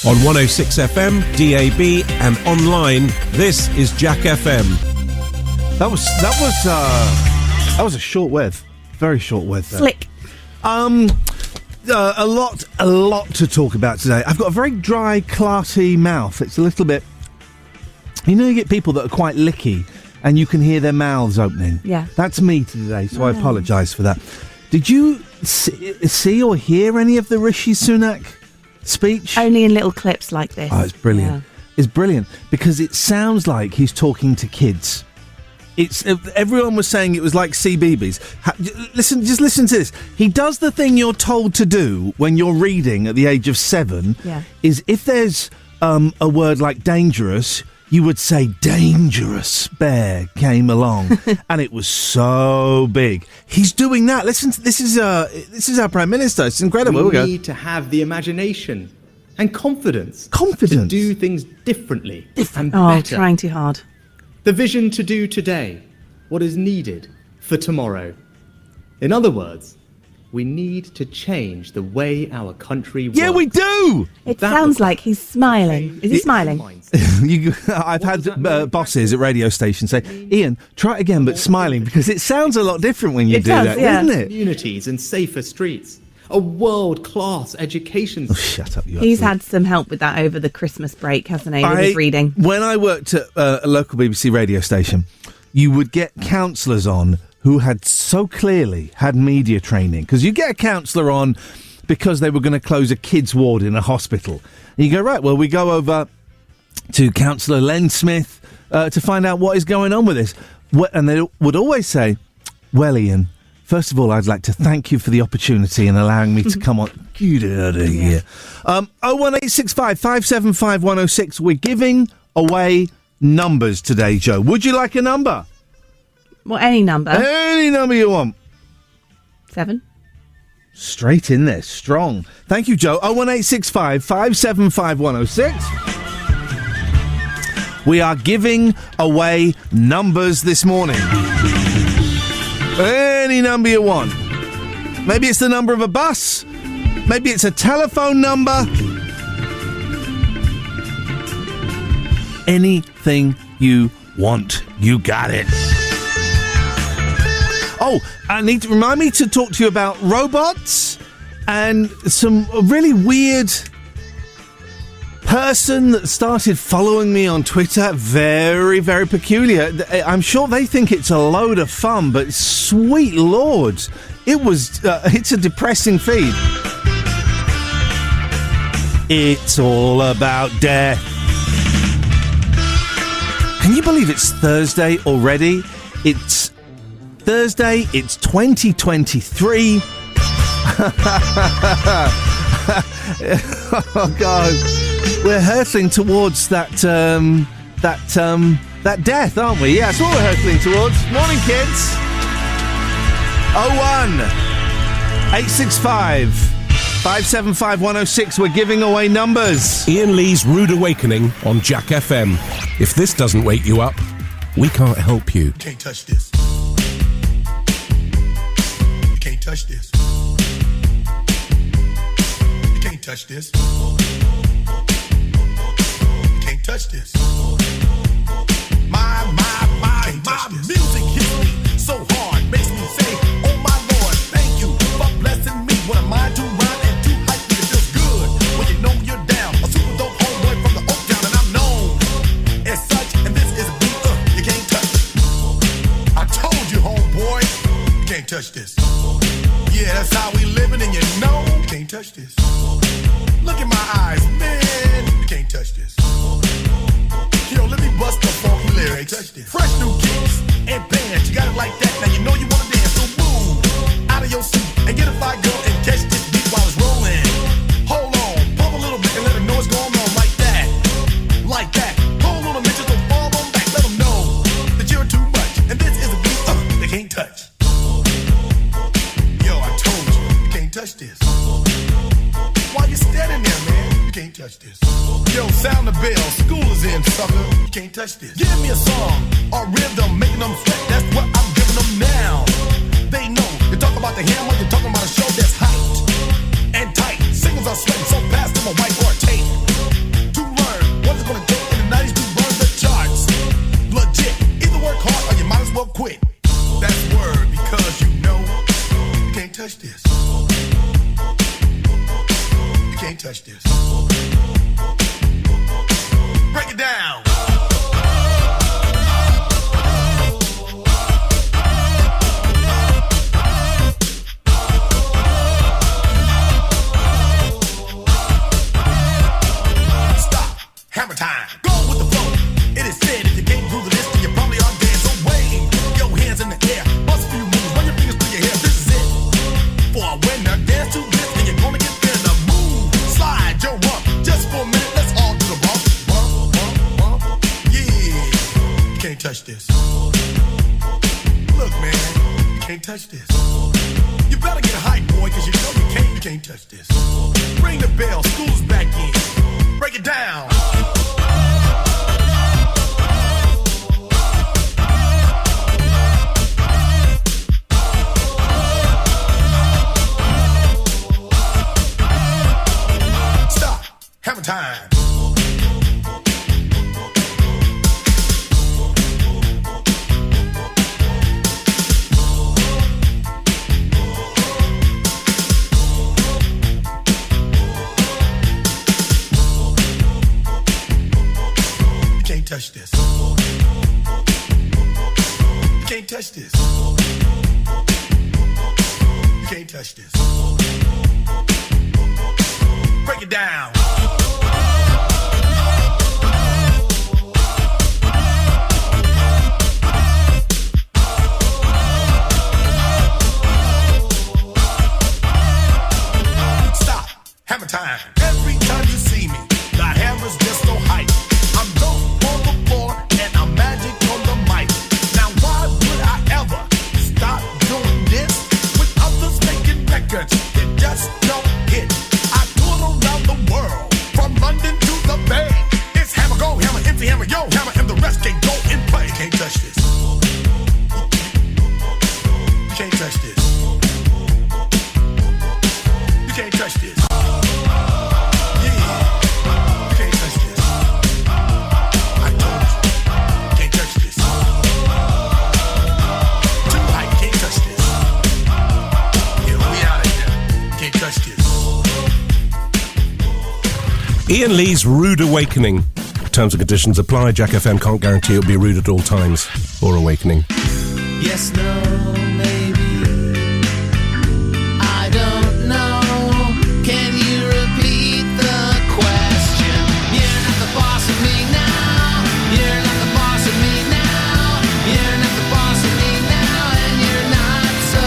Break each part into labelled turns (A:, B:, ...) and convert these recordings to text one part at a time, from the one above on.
A: On 106 FM, DAB and online, this is Jack FM.
B: That was a short with. Very short with.
C: Slick.
B: A lot to talk about today. I've got a very dry, clarty mouth. It's a little bit... You know, you get people that are quite licky and you can hear their mouths opening.
C: Yeah.
B: That's me today, so I apologise for that. Did you see or hear any of the Rishi Sunak speech?
C: Only in little clips like this.
B: Oh, it's brilliant.
C: Yeah.
B: It's brilliant because it sounds like he's talking to kids. It's everyone was saying it was like CBeebies. Just listen to this. He does the thing you're told to do when you're reading at the age of 7.
C: Yeah.
B: Is if there's a word like dangerous, you would say dangerous bear came along, and it was so big. He's doing that. Listen, this is our Prime Minister. It's incredible.
D: We need to have the imagination and confidence to do things differently and better.
C: Trying too hard.
D: The vision to do today what is needed for tomorrow. In other words, we need to change the way our country works.
B: Yeah, we do!
C: It sounds like he's smiling. Is he smiling?
B: I've had bosses at radio stations say, Ian, try it again, but smiling, because it sounds a lot different when you do that, doesn't it?
D: Communities and safer streets. A world-class education system.
B: Oh, shut up, you.
C: He's had some help with that over the Christmas break, hasn't he, with his reading?
B: When I worked at a local BBC radio station, you would get counsellors on who had so clearly had media training. Because you get a counsellor on because they were going to close a kids' ward in a hospital. And you go, right, well, we go over to Councillor Len Smith to find out what is going on with this. And they would always say, well, Ian, first of all, I'd like to thank you for the opportunity and allowing me to come on. Get out of here. 01865 575 106. We're giving away numbers today, Joe. Would you like a number?
C: Well, any number.
B: Any number you want.
C: 7.
B: Straight in there. Strong. Thank you, Joe. 01865 575 106. We are giving away numbers this morning. Any number you want. Maybe it's the number of a bus. Maybe it's a telephone number. Anything you want. You got it. Oh, remind me to talk to you about robots and some really weird person that started following me on Twitter. Very, very peculiar. I'm sure they think it's a load of fun, but sweet Lord, it's a depressing feed. It's all about death. Can you believe it's Thursday already? It's Thursday, it's 2023. Oh God, we're hurtling towards that death, aren't we? Yeah, that's what we're hurtling towards. Morning, kids. 01865 575 106. We're giving away numbers.
A: Ian Lee's Rude Awakening on Jack FM. If this doesn't wake you up, we can't help you.
E: Can't touch this. You can't touch this. You can't touch this. You can't touch this. My music hits me so hard, makes me say, oh my Lord, thank you for blessing me. What am I to rhyme and too hype? It feels good when you know you're down. A super dope homeboy from the Oak Town, and I'm known as such. And this is a beat you can't touch. I told you, homeboy, you can't touch this. Yeah, that's how we living, and you know you can't touch this. Look in my eyes, man, you can't touch this. Yo, let me bust the funky lyrics. Fresh new kicks and bands, you got it like that. Now you know you wanna dance, so move out of your seat and get a fire girl and catch this beat while it's rolling. Hold on, pump a little bit and let them know what's going on like that. Like that. Hold on a minute, don't fall on back. Let them know that you're too much. And this is a beat they can't touch. Yo, I told you, you can't touch this. Why you standing there, man? You can't touch this. Yo, sound the bell, school is in, sucker. You can't touch this. Give me a song or rhythm, making them sweat. That's what I'm giving them now. They know. You talk about the hammer, you're talking about a show that's hyped and tight. Singles are sweating so fast, I'm a white or a tape. Break it down. Stop. Hammer time. Go with the flow. It is said if you can't groove the list, then you probably are dead. So wave your hands in the air. Bust a few moves. Run your fingers through your hair. This is it. For a winner, dance to this, and you're gonna get there. The move, slide, your rump. Just for a minute, let's all do the bump, bump, bump, bump. Yeah, you can't touch this. Look, man, you can't touch this. You better get a hype, boy, cause you know you can't touch this. Ring the bell, school's back in. Break it down. Stop. Hammer time. You can't touch this. You can't touch this. You can't touch this. Break it down. Stop. Hammer time. Every time you see me, the hammer's just so hype. I'm dope on the floor and I'm magic on the mic. Now why would I ever stop doing this with others making records that just don't hit? I tour around the world, from London to the Bay. It's hammer, go hammer, empty hammer, yo hammer, and the rest can go and play. You can't touch this. You can't touch this. You can't touch this. Yeah, you can't touch this. I told you, you can't touch this. Too high, you can't touch this. Yeah, we out of here. You can't touch this.
A: Ian Lee's Rude Awakening. Terms and conditions apply. Jack FM can't guarantee it'll be rude at all times or awakening.
F: Yes, no, maybe. I don't know. Can you repeat the question? You're not the boss of me now. You're not the boss of me now. You're not the boss of me now. And you're not so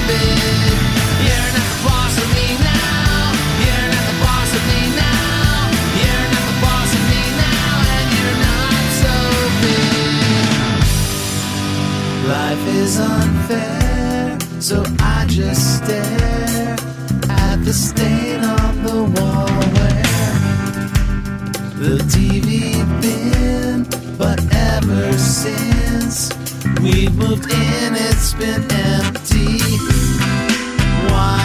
F: big. You're not the boss of me now. You're not the boss of me now. You're not the boss of me now. And you're not so big. Life is unfair, so I just stare at the stain on the wall where the TV been. But ever since we've moved in, it's been empty. Why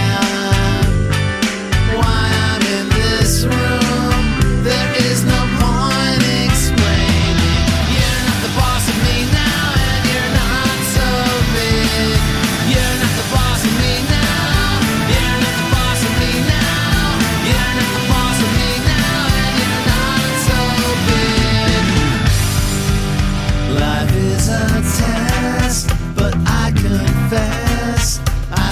F: I'm in this room, there is no point explaining. You're not the boss of me now, and you're not so big. You're not the boss of me now. You're not the boss of me now. You're not the boss of me now, and you're not so big. Life is a test, but I confess I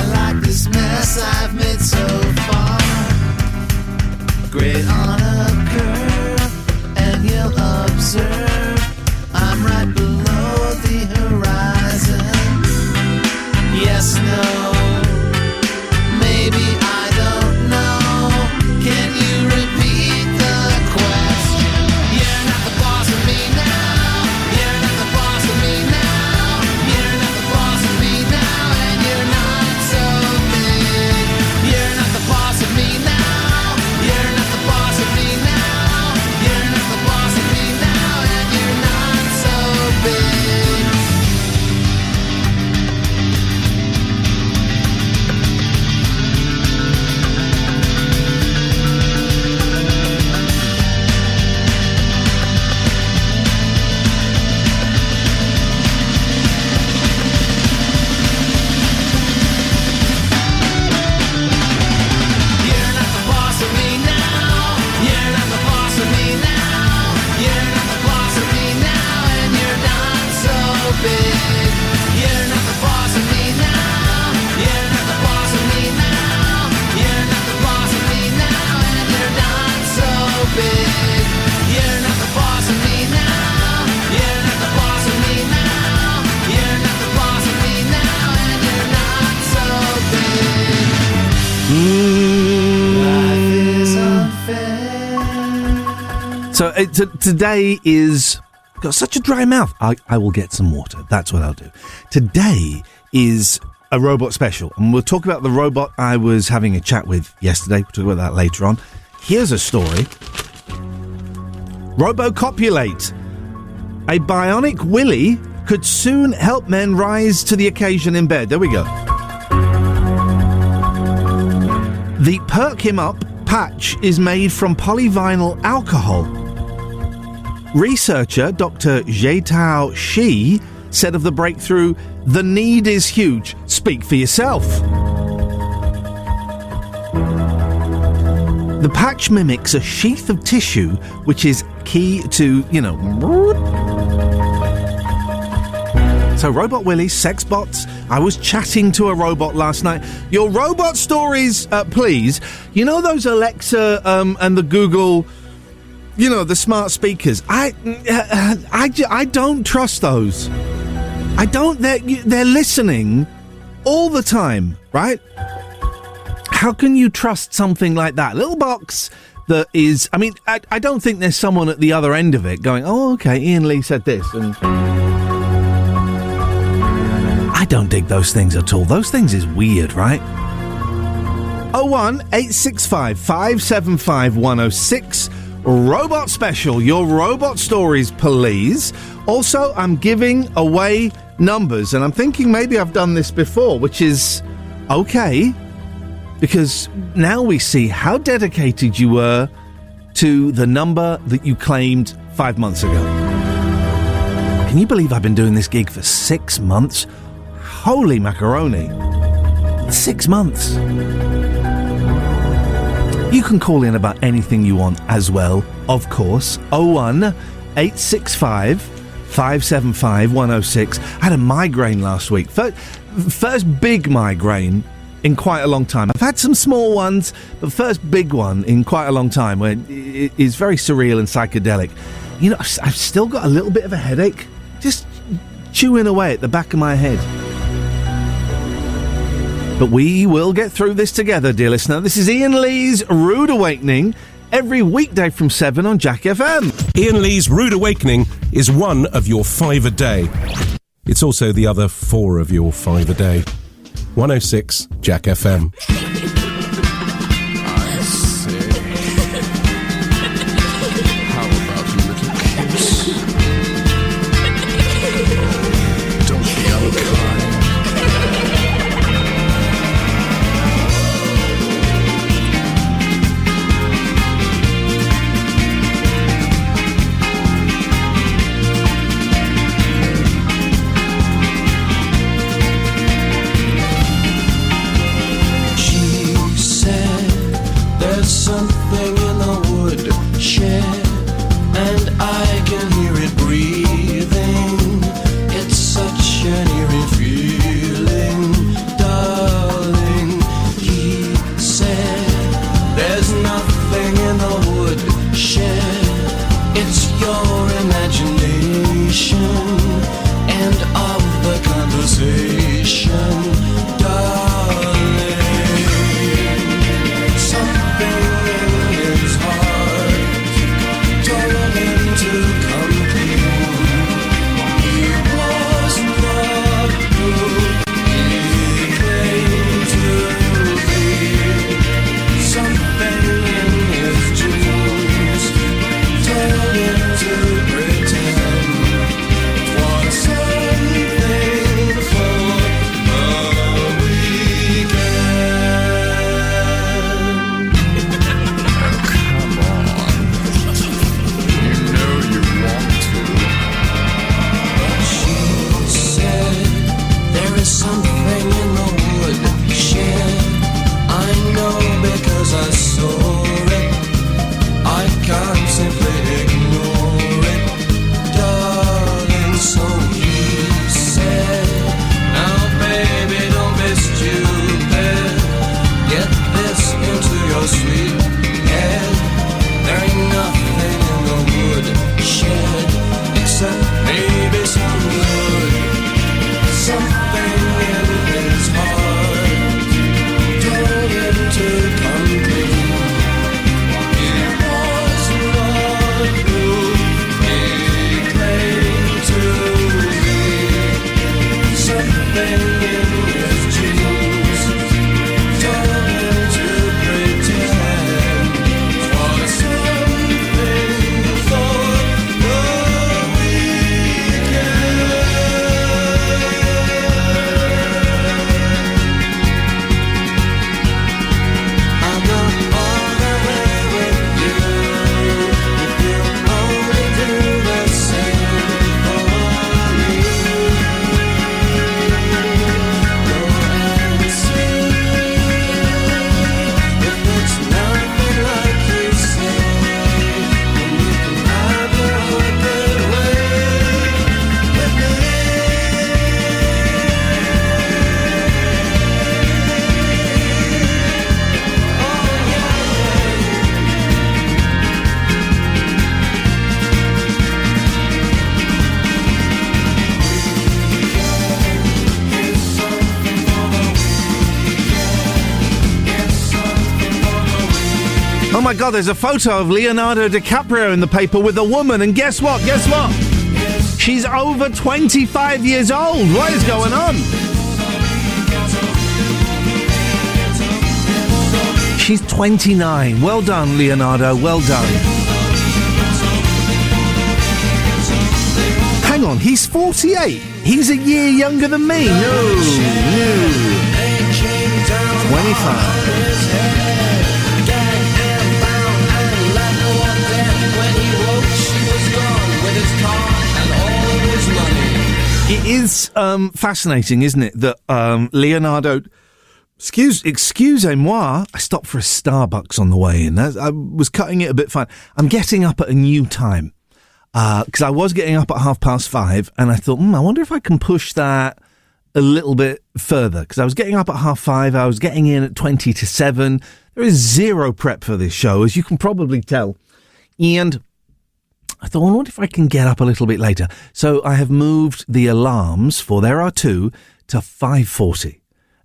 F: big. You're not the boss of me now. You're not the boss of me now. You're not the boss of me now, and you're not so big. Life is unfair.
B: So today is... Got such a dry mouth. I will get some water. That's what I'll do. Today is a robot special, and we'll talk about the robot I was having a chat with yesterday. We'll talk about that later on. Here's a story. Robocopulate. A bionic willy could soon help men rise to the occasion in bed. There we go. The Perk Him Up patch is made from polyvinyl alcohol. Researcher Dr. Zhetao Shi said of the breakthrough, "The need is huge. Speak for yourself." The patch mimics a sheath of tissue, which is key to, So robot willies, sex bots. I was chatting to a robot last night. Your robot stories, please. You know those Alexa and the Google... the smart speakers. I don't trust those. I don't. They're listening all the time, right? How can you trust something like that? Little box that is... I mean, I don't think there's someone at the other end of it going, oh, okay, Ian Lee said this. And I don't dig those things at all. Those things is weird, right? 01865 575 106. Robot special, your robot stories, please. Also, I'm giving away numbers, and I'm thinking maybe I've done this before, which is okay, because now we see how dedicated you were to the number that you claimed 5 months ago. Can you believe I've been doing this gig for 6 months? Holy macaroni. 6 months. You can call in about anything you want as well, of course. 01865 575 106. I had a migraine last week. First big migraine in quite a long time. I've had some small ones, but first big one in quite a long time, where it is very surreal and psychedelic. I've still got a little bit of a headache, just chewing away at the back of my head. But we will get through this together, dear listener. This is Ian Lee's Rude Awakening, every weekday from 7 on Jack FM.
A: Ian Lee's Rude Awakening is one of your 5 a day. It's also the other 4 of your 5 a day. 106 Jack FM.
G: I say, how about a little kiss? Don't be unkind.
F: Something in the woodshed, and I can hear it breathing. It's such an eerie feeling, darling. He said, there's nothing in the woodshed. It's your imagination and of the conversation, darling. Something is hard, told him to come clean.
B: my God, there's a photo of Leonardo DiCaprio in the paper with a woman, and guess what? She's over 25 years old. What is going on? She's 29. Well done, Leonardo. Well done. Hang on, he's 48. He's a year younger than me. No. 25. It is fascinating, isn't it, that Leonardo... Excusez-moi, I stopped for a Starbucks on the way in. I was cutting it a bit fine. I'm getting up at a new time, because I was getting up at 5:30, and I thought, I wonder if I can push that a little bit further, because I was getting up at 5:30, I was getting in at 20 to 7. There is zero prep for this show, as you can probably tell. And I thought, I wonder if I can get up a little bit later. So I have moved the alarms for There Are Two to 5:40.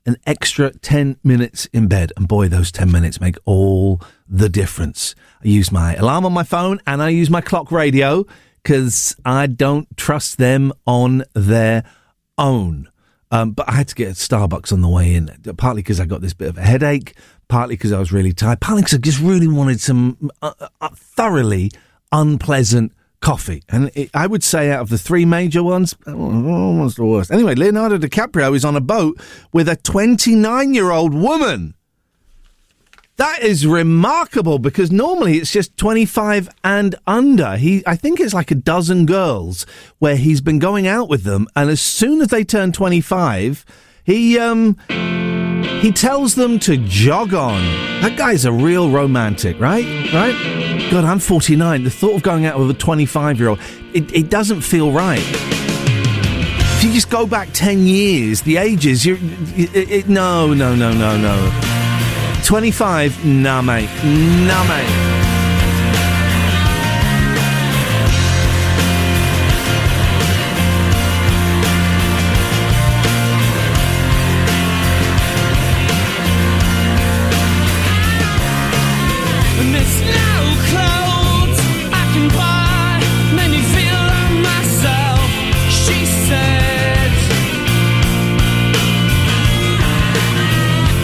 B: An extra 10 minutes in bed. And boy, those 10 minutes make all the difference. I use my alarm on my phone and I use my clock radio because I don't trust them on their own. But I had to get a Starbucks on the way in, partly because I got this bit of a headache, partly because I was really tired, partly because I just really wanted some thoroughly unpleasant coffee. And I would say out of the three major ones, almost the worst. Anyway, Leonardo DiCaprio is on a boat with a 29-year-old woman. That is remarkable, because normally it's just 25 and under. I think it's like a dozen girls where he's been going out with them, and as soon as they turn 25, he tells them to jog on. That guy's a real romantic, right? God, I'm 49. The thought of going out with a 25-year-old, it doesn't feel right. If you just go back 10 years, the ages, no. 25, nah, mate.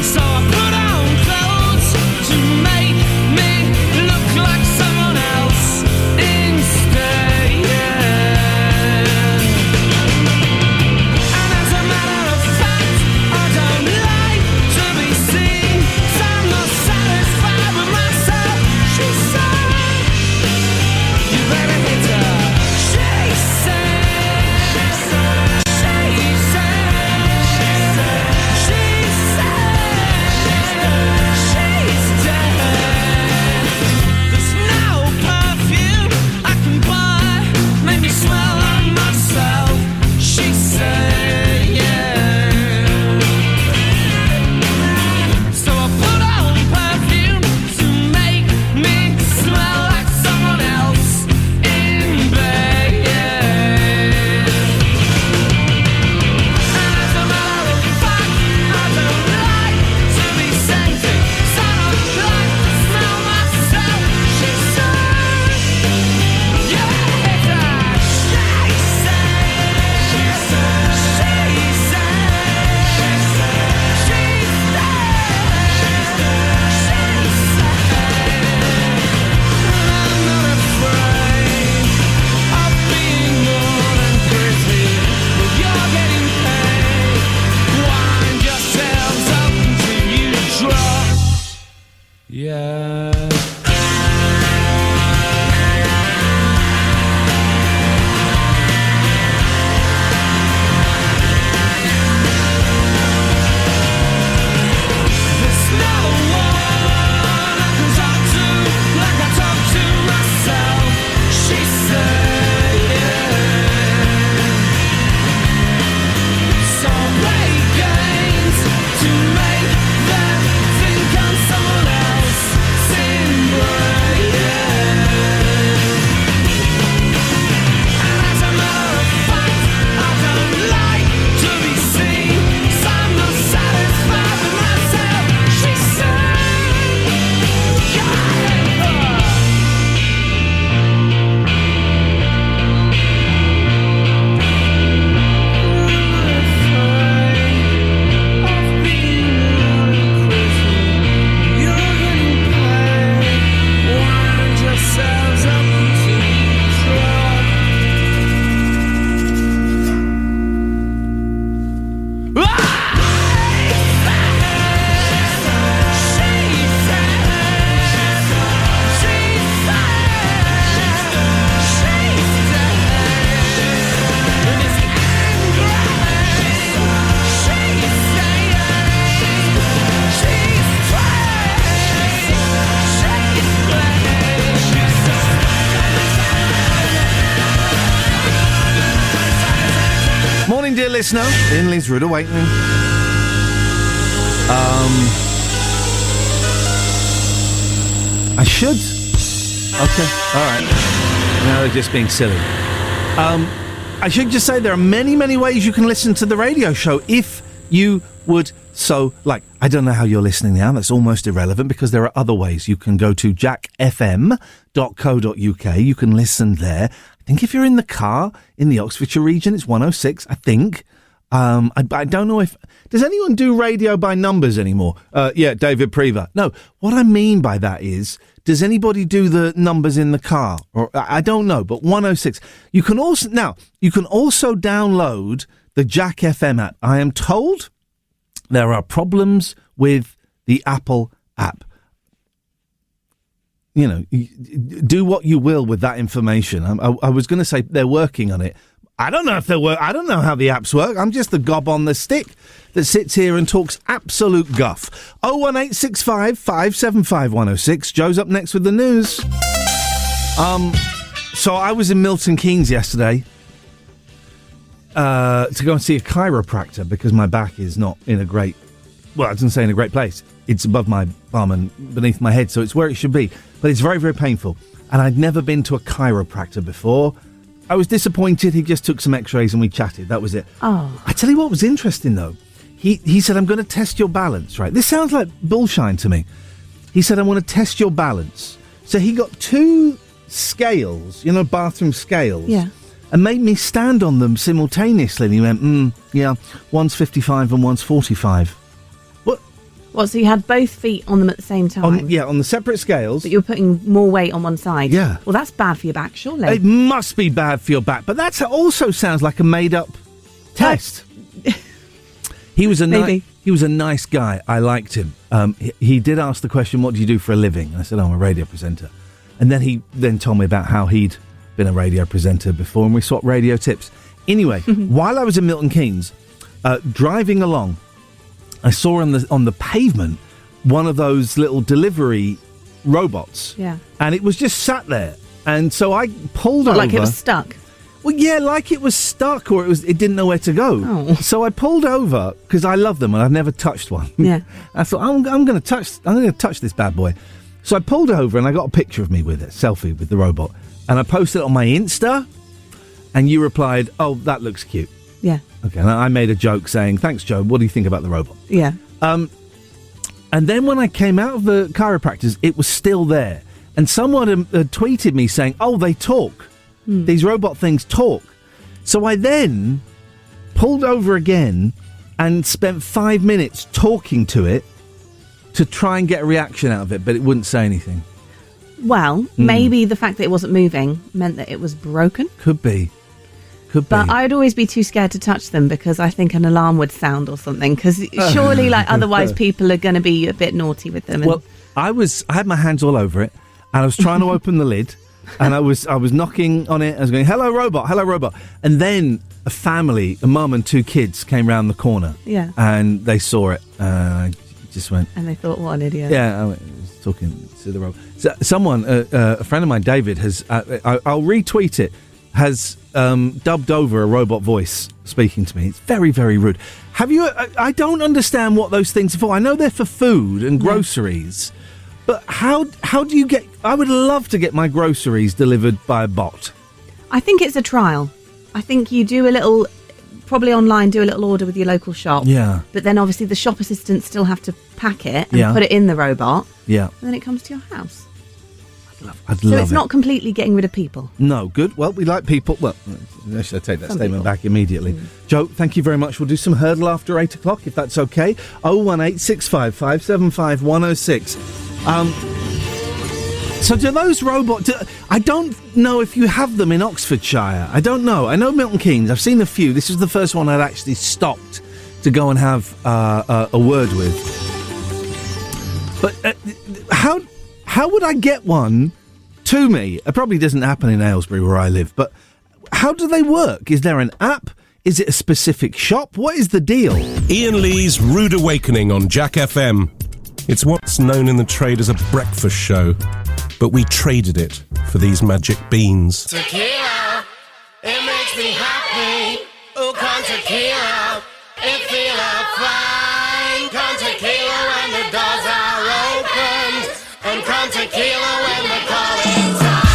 H: So I put on clothes to make me
B: listener. Iain Lee's Rude Awakening. I should. Okay, all right. Now they're just being silly. I should just say there are many, many ways you can listen to the radio show if you would so like. I don't know how you're listening now. That's almost irrelevant because there are other ways. You can go to jackfm.co.uk. You can listen there. I think if you're in the car in the Oxfordshire region, it's 106, I think. I don't know if... Does anyone do radio by numbers anymore? Yeah, David Prever. No, what I mean by that is, does anybody do the numbers in the car? Or I don't know, but 106. You can also download the Jack FM app. I am told there are problems with the Apple app. You know, do what you will with that information. I was going to say they're working on it. I don't know if they work. I don't know how the apps work. I'm just the gob on the stick that sits here and talks absolute guff. 01865 575 106. Joe's up next with the news. So I was in Milton Keynes yesterday to go and see a chiropractor because my back is not in a great... Well, I didn't say in a great place. It's above my bum and beneath my head, so it's where it should be. But it's very, very painful. And I'd never been to a chiropractor before. I was disappointed. He just took some x-rays and we chatted. That was it.
C: Oh.
B: I tell you what was interesting, though. He said, I'm going to test your balance, right? This sounds like bullshine to me. He said, I want to test your balance. So he got 2 scales, you know, bathroom scales.
C: Yeah.
B: And made me stand on them simultaneously. And he went, yeah, one's 55 and one's 45.
C: What, so you had both feet on them at the same time?
B: On the separate scales.
C: But you were putting more weight on one side?
B: Yeah.
C: Well, that's bad for your back, surely.
B: It must be bad for your back. But that also sounds like a made-up test. He was a nice guy. I liked him. He did ask the question, what do you do for a living? And I said, I'm a radio presenter. And then he told me about how he'd been a radio presenter before, and we swapped radio tips. Anyway, while I was in Milton Keynes, driving along, I saw on the pavement one of those little delivery robots.
C: Yeah.
B: And it was just sat there. And so I pulled over.
C: Like it was stuck?
B: Well, yeah, like it was stuck or it didn't know where to go.
C: Oh.
B: So I pulled over because I love them and I've never touched one.
C: Yeah.
B: I thought I'm going to touch this bad boy. So I pulled over and I got a picture of me with it, selfie with the robot, and I posted it on my Insta. And you replied, "Oh, that looks cute."
C: Yeah.
B: Okay, and I made a joke saying, "Thanks, Joe. What do you think about the robot?"
C: Yeah.
B: And then when I came out of the chiropractors, it was still there. And someone had tweeted me saying, "Oh, they talk. These robot things talk." So I then pulled over again and spent 5 minutes talking to it to try and get a reaction out of it, but it wouldn't say anything.
C: Well, maybe the fact that it wasn't moving meant that it was broken.
B: Could be.
C: But I'd always be too scared to touch them because I think an alarm would sound or something. Because surely, otherwise people are going to be a bit naughty with them.
B: Well, I had my hands all over it, and I was trying to open the lid, and I was knocking on it. I was going, "Hello, robot! Hello, robot!" And then a family, a mum and 2 kids, came round the corner.
C: Yeah.
B: And they saw it. I just went.
C: And they thought, "What an idiot!"
B: Yeah, I was talking to the robot. So someone, a friend of mine, David, has. I'll retweet it. Has dubbed over a robot voice speaking to me. It's very, very rude. Have you... I don't understand what those things are for. I know they're for food and groceries, but how do you get... I would love to get my groceries delivered by a bot.
C: I think it's a trial. I think you do a little... Probably online, do a little order with your local shop.
B: Yeah.
C: But then obviously the shop assistants still have to pack it and put it in the robot.
B: Yeah.
C: And then it comes to your house.
B: I'd
C: so
B: love
C: it's not completely getting rid of people.
B: No, good. Well, we like people. Well, should I take that statement back immediately? Joe, thank you very much. We'll do some hurdle after 8 o'clock, if that's okay. 01865 575 106. So do those robots... I don't know if you have them in Oxfordshire. I don't know. I know Milton Keynes. I've seen a few. This is the first one I'd actually stopped to go and have a word with. But how would I get one to me? It probably doesn't happen in Aylesbury where I live, but how do they work? Is there an app? Is it a specific shop? What is the deal?
A: Iain Lee's Rude Awakening on Jack FM. It's what's known in the trade as a breakfast show, but we traded it for these magic beans.
F: Tequila, it makes me happy. Oh, come tequila, it feel fine. Come tequila when the doors are opened, and come tequila when the calling time.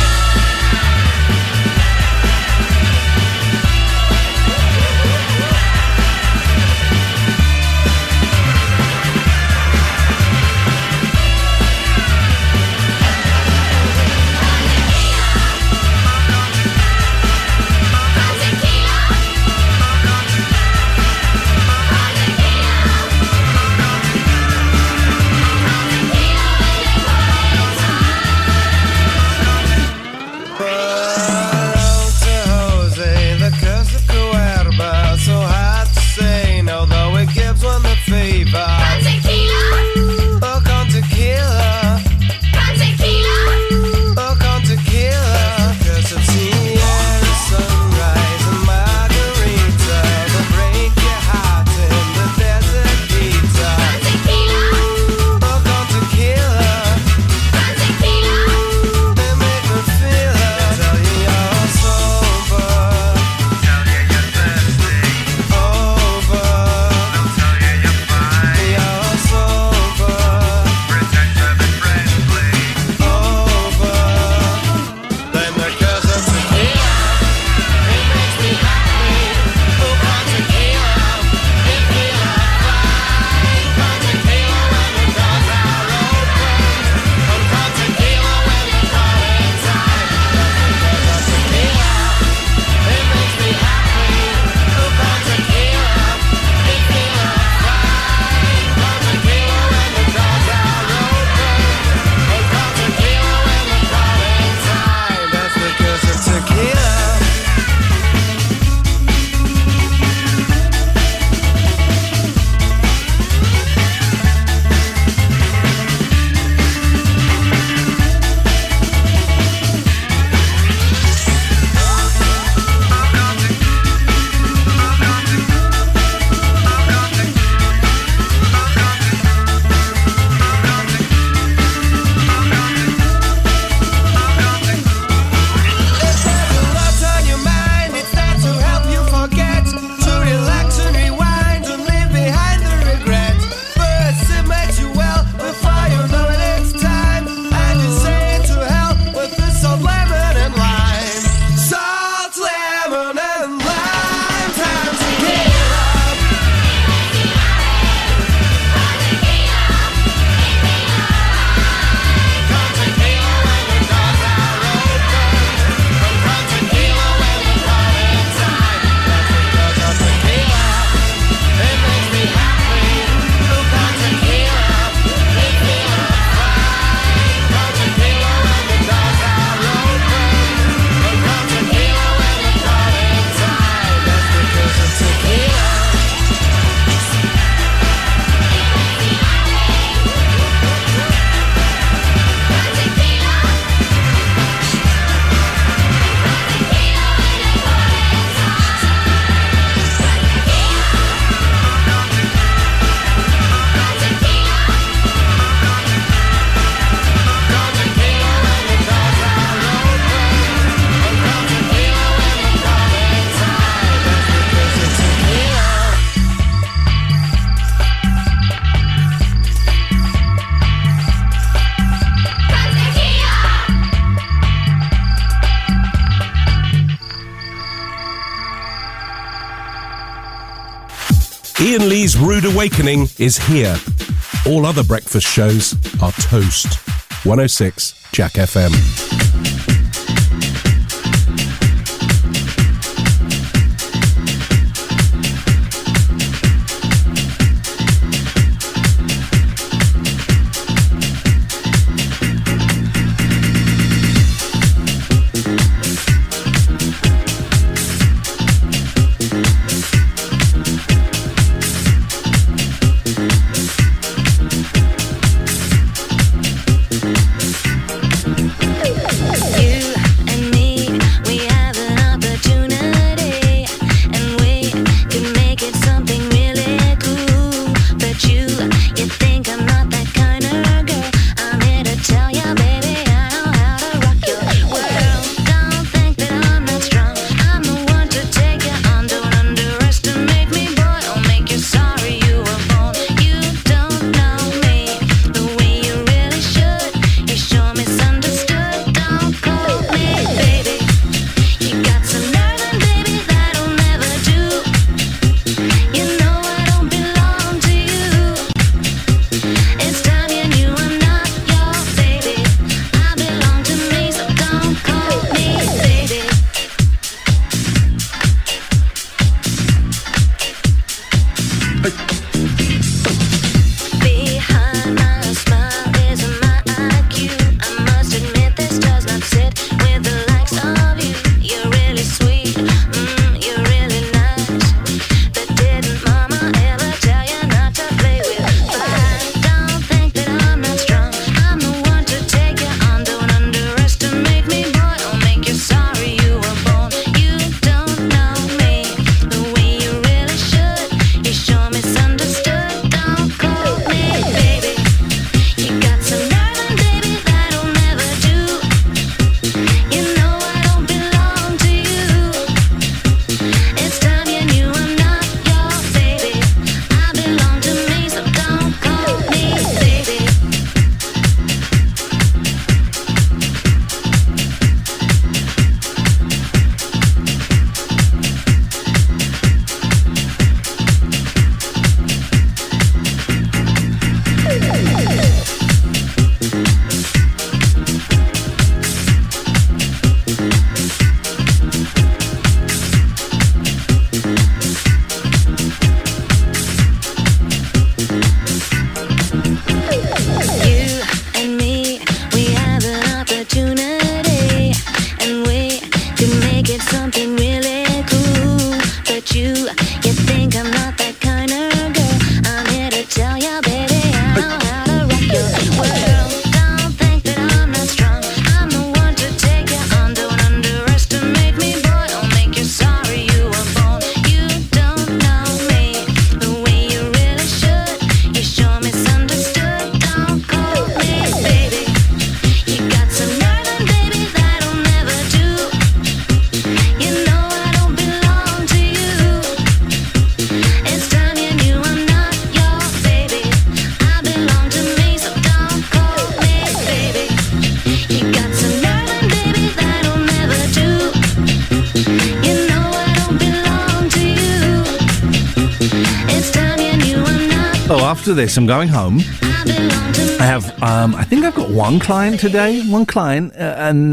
A: Iain Lee's Rude Awakening is here. All other breakfast shows are toast. 106 Jack FM.
H: it's something really cool. But you think I'm not that kind of girl. I'm here to tell you, baby, I know how to rock your world. Don't think that I'm not strong. I'm the one to take you on. Don't underestimate me, boy. I'll make you sorry you were born. You don't know me the way you really should. You sure misunderstood. Don't call me baby. You got some nerve, and baby, that'll never do. You know I don't belong to you. It's time you knew I'm not your baby. I belong to me, so don't call me baby. You got some nerve, and baby, that'll never do. You know I don't belong to you. It's time you knew I'm not.
B: Oh, after this, I'm going home.
H: I belong to me.
B: I have, I think I've got one client today, and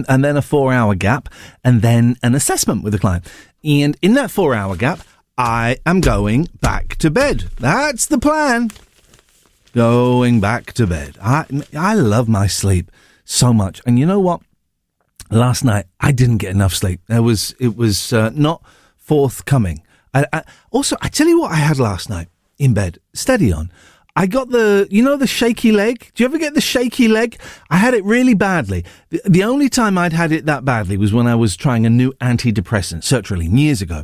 B: then a 4-hour gap, and then an assessment with a client. And in that 4-hour gap, I am going back to bed. That's the plan. Going back to bed. I love my sleep so much. And you know what? Last night, I didn't get enough sleep. It was not forthcoming. Also, I tell you what I had last night in bed. Steady on. I got the shaky leg. Do you ever get the shaky leg? I had it really badly. The only time I'd had it that badly was when I was trying a new antidepressant, sertraline, years ago.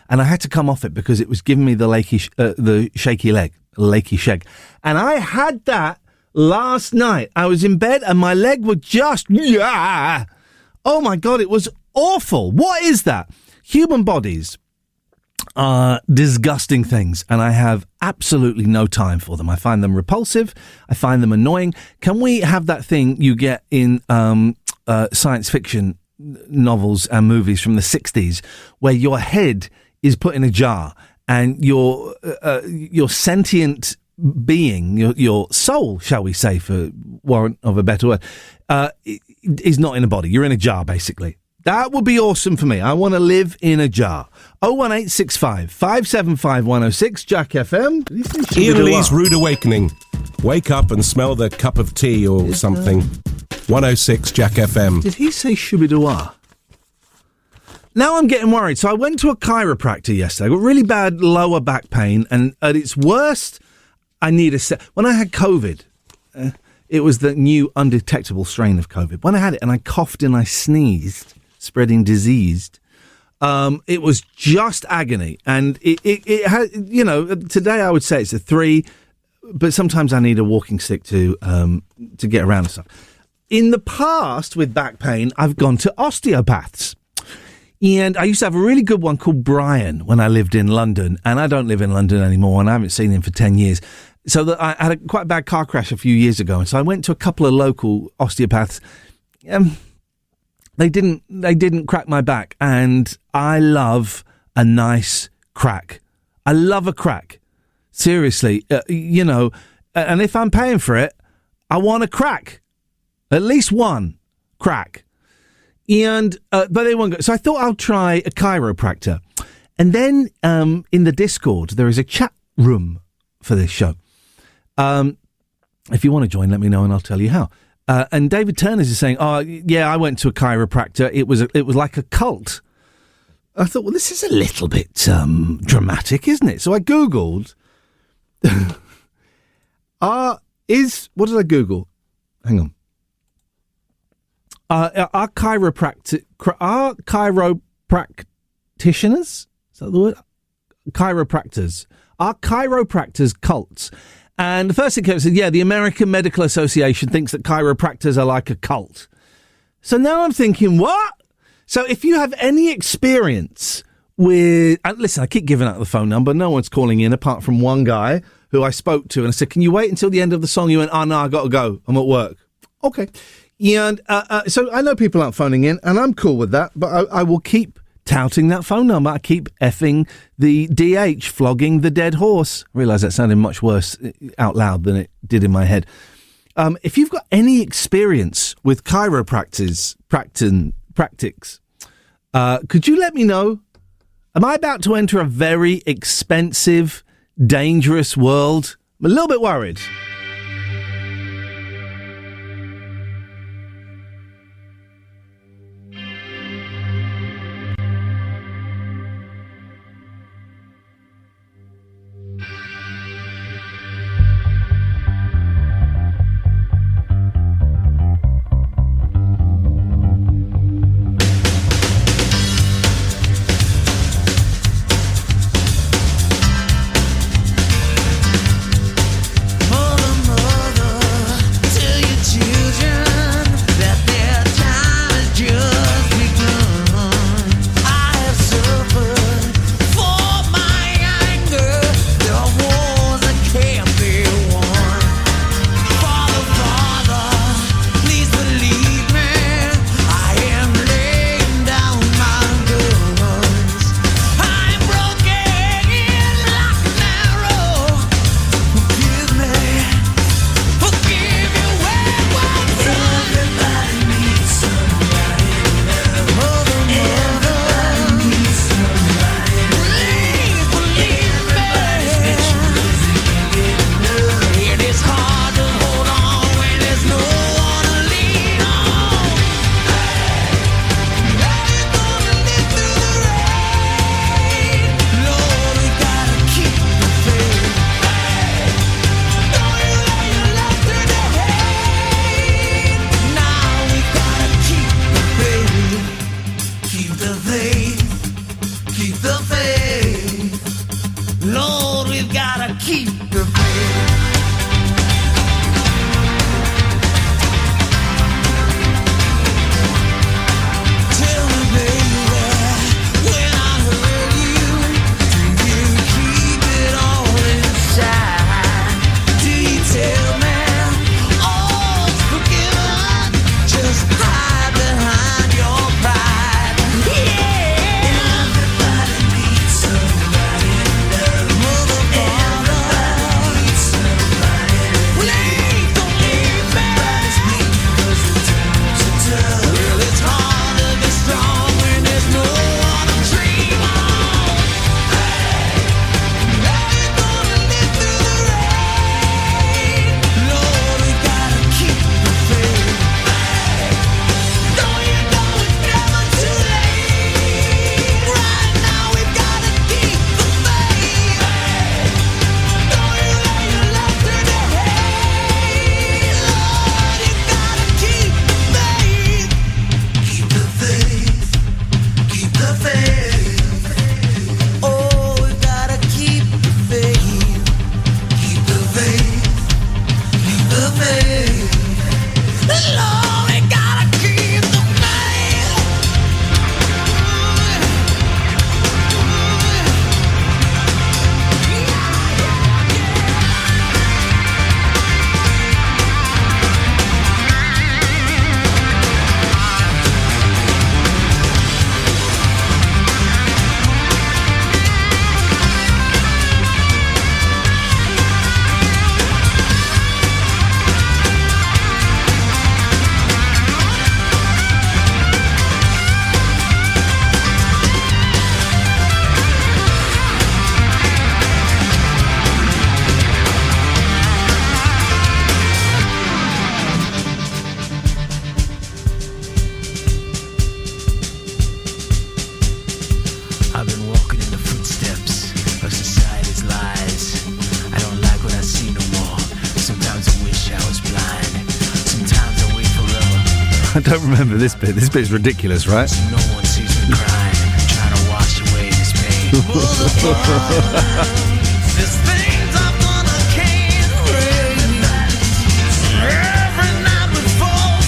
B: And I had to come off it because it was giving me the shaky leg, lakey sheg. And I had that last night. I was in bed and my leg would just, oh my God, it was awful. What is that? Human bodies are disgusting things, and I have absolutely no time for them. I find them repulsive. I find them annoying. Can we have that thing you get in science fiction novels and movies from the 60s where your head is put in a jar and your sentient being, your soul, shall we say, for warrant of a better word, is not in a body. You're in a jar, basically. That would be awesome for me. I want to live in a jar. 01865 575 106, Jack FM.
A: Iain Lee's Rude Awakening. Wake up and smell the cup of tea or something. 106 Jack FM.
B: Did he say shubidua? Now I'm getting worried. So I went to a chiropractor yesterday. I got really bad lower back pain, and at its worst, I need a set. When I had COVID, it was the new undetectable strain of COVID. When I had it and I coughed and I sneezed, spreading disease, it was just agony. And it had, today I would say it's a 3, but sometimes I need a walking stick to get around and stuff. In the past, with back pain, I've gone to osteopaths. And I used to have a really good one called Brian when I lived in London, and I don't live in London anymore, and I haven't seen him for 10 years. So that I had a quite bad car crash a few years ago, and so I went to a couple of local osteopaths. They didn't crack my back, and I love a nice crack. I love a crack. Seriously, and if I'm paying for it, I want a crack. At least one crack. And but they won't go. So I thought I'll try a chiropractor. And then in the Discord, there is a chat room for this show. If you want to join, let me know and I'll tell you how. And David Turners is saying, "Oh, yeah, I went to a chiropractor. It was like a cult." I thought, well, this is a little bit dramatic, isn't it? So I Googled. What did I Google? Hang on. Are chiropractors? Is that the word? Chiropractors. Are chiropractors cults? And the first thing came said, yeah, the American Medical Association thinks that chiropractors are like a cult. So now I'm thinking, what? So if you have any experience with... listen, I keep giving out the phone number. No one's calling in apart from one guy who I spoke to. And I said, can you wait until the end of the song? You went, oh, no, I got to go. I'm at work. Okay. And so I know people aren't phoning in, and I'm cool with that, but I will keep touting that phone number. I keep effing the DH, flogging the dead horse. I realise that sounded much worse out loud than it did in my head. If you've got any experience with chiropractors, practics, could you let me know? Am I about to enter a very expensive, dangerous world? I'm a little bit worried.
F: Keep the faith. Keep the faith. Lord, we've gotta keep the faith. Tell me, baby, when I hurt you, do you keep it all inside? Do you tell me all's forgiven? Just hide behind your pride. Yeah, everybody needs somebody to love. Everybody needs somebody to please don't leave me. Everybody's mean 'cause the times are tough. Well, it's hard to be strong when there's no one to dream on. Now you're gonna live through the rain. Lord, we gotta keep the faith. Don't you know it's never too late? Right now we've gotta keep the faith. Don't you lay your love to the hate. Lord, you gotta keep the faith. Keep the faith. Keep the faith. Oh, we gotta keep the faith. Keep the faith. Keep the faith. Lord, we gotta keep the faith. I've been walking in the footsteps of society's lies. I don't like what I see no more. Sometimes I wish I was blind. Sometimes I wait forever.
B: I don't remember this bit. This bit's ridiculous, right?
F: So no one sees me crying, trying to wash away this pain. There's things I'm gonna can't break. Every night we fall.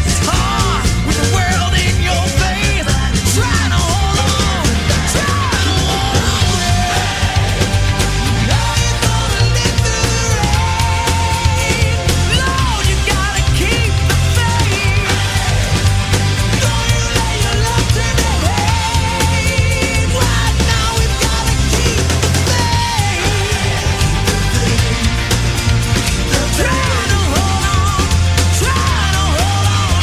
F: It's hard with the world in your face. Trying to hold on. Trying to hold on. Now you're gonna live through the rain. Lord, you gotta keep the faith. Don't you lay your love to the hate. Right now we've gotta keep the faith. Trying to hold on. Trying to hold on.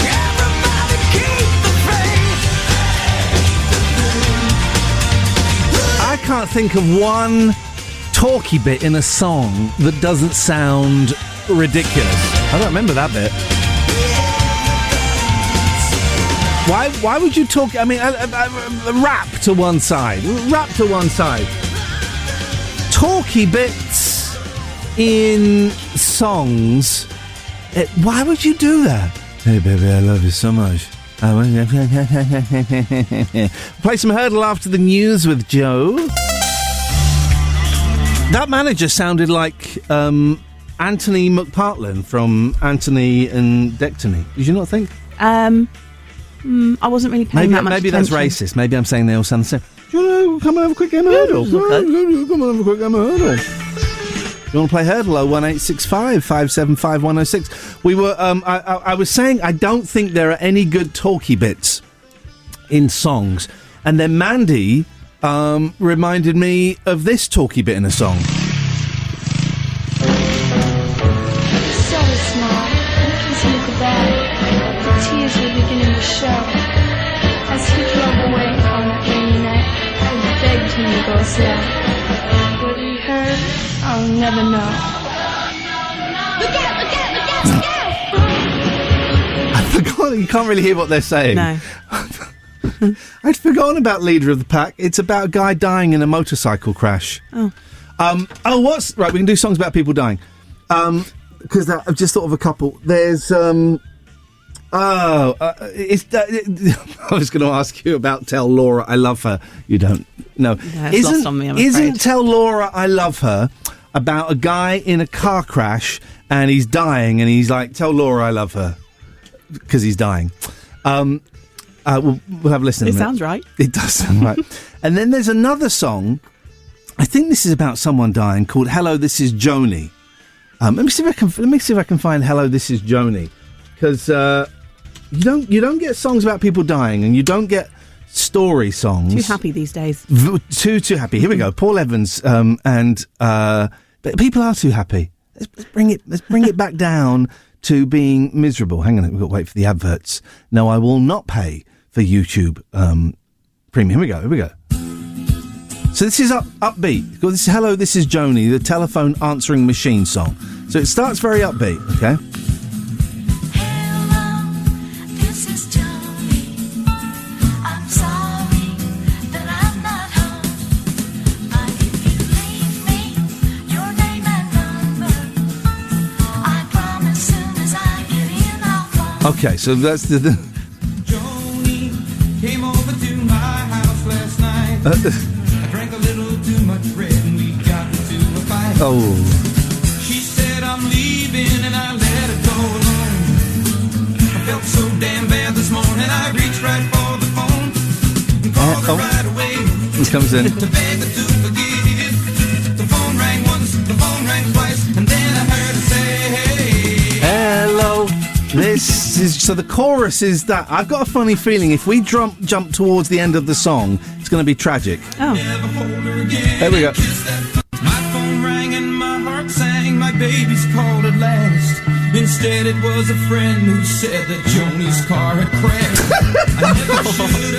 F: Everybody keep the faith.
B: I can't think of one talky bit in a song that doesn't sound ridiculous. I don't remember that bit. Why would you talk? I mean, rap to one side. Rap to one side. Talky bits in songs. Why would you do that? Hey, baby, I love you so much. Play some Hurdle after the news with Joe. That manager sounded like Anthony McPartlin from Anthony and Dectony. Did you not think?
C: I wasn't really paying that much
B: Maybe
C: attention.
B: that's racist. Maybe I'm saying they all sound the same. Do you want to come and have a quick game of Hurdle?
C: Okay.
B: Come and have a quick game of Hurdle. You want to play Hurdle? 01865 575 106. We were. I was saying I don't think there are any good talky bits in songs, and then Mandy reminded me of this talky bit in a song.
I: So small, kissing at the back, the tears were beginning to show. As he drove away on that rainy night, I begged him to go slow. What he heard, I'll never know. Look out, look out, look out, look out!
B: I forgot, you can't really hear what they're saying.
C: No.
B: I'd forgotten about Leader of the Pack. It's about a guy dying in a motorcycle crash.
C: Oh.
B: Right, we can do songs about people dying. Because I've just thought of a couple. There's, I was going to ask you about Tell Laura I Love Her. You don't know.
C: No, it's lost on me, I'm afraid.
B: Isn't Tell Laura I Love Her about a guy in a car crash and he's dying and he's like, tell Laura I love her, because he's dying. We'll have a listen.
C: It sounds right.
B: It does sound right. And then there's another song, I think this is about someone dying, called Hello, This Is Joni. Let me see if I can find Hello, This Is Joni, because you don't get songs about people dying, and you don't get story songs.
C: Too happy these days.
B: Too happy. Here we go. Paul Evans but people are too happy. Let's bring it back down to being miserable. Hang on, we've got to wait for the adverts. No, I will not pay for YouTube Premium. Here we go. So this is upbeat. This is Hello, This Is Joni, the telephone answering machine song. So it starts very upbeat, okay?
H: Hello, this is Joni. I'm sorry that I'm not home. But if you leave me your name and number, I promise soon as I get in I'll phone.
B: Okay, so that's the
F: Joni came over to my house last night. I drank a little too much red and we got into a fight.
B: Oh.
F: She said I'm leaving and I let her go alone. I felt so damn bad this morning I reached right for the phone and called her right away.
B: He comes in.
F: To beg her to forgive. The phone rang once, the phone rang twice, and then I heard her say, hey.
B: Hello. This is so the chorus is that. I've got a funny feeling if we jump towards the end of the song, it's going to be tragic.
C: Oh.
F: Never hold her again.
B: There we go.
F: My phone rang and my heart sang. My baby's called at last. Instead, it was a friend who said that Joni's car had crashed. I never should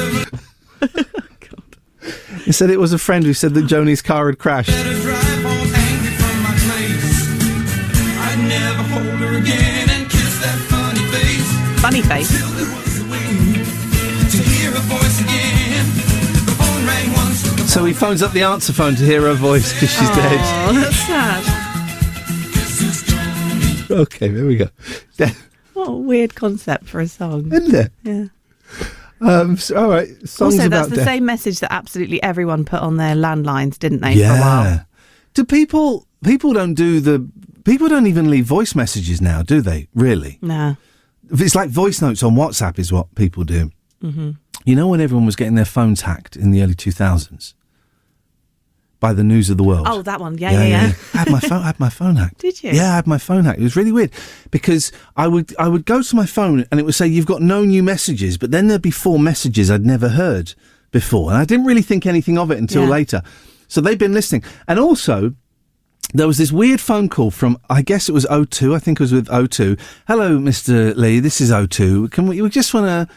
F: have.
B: He said it was a friend who said that Joni's car had crashed.
F: Better drive home angry from my place. I'd never hold her again and kiss that funny face.
C: Funny face.
F: Till there was a way to hear her voice again. The phone rang once.
B: So he phones up the answer phone to hear her voice because she's dead.
C: Oh, that's sad.
B: Okay, there we go.
C: What a weird concept for a song.
B: Isn't it?
C: Yeah.
B: So, all right. Songs
C: Also,
B: about
C: that's the
B: death.
C: same message that absolutely everyone put on their landlines, didn't they,
B: Yeah.
C: for a while?
B: Do people don't even leave voice messages now, do they? Really?
C: No.
B: It's like voice notes on WhatsApp is what people do. Mm-hmm. You know when everyone was getting their phones hacked in the early 2000s? By the News of the World.
C: Oh, that one. Yeah.
B: I had my phone hacked.
C: Did you?
B: Yeah, I had my phone hacked. It was really weird because I would go to my phone and it would say you've got no new messages, but then there'd be 4 messages I'd never heard before, and I didn't really think anything of it until later. So they've been listening, and also there was this weird phone call from, I guess it was O2. I think it was with O2. Hello, Mr. Lee. This is O2. We just want to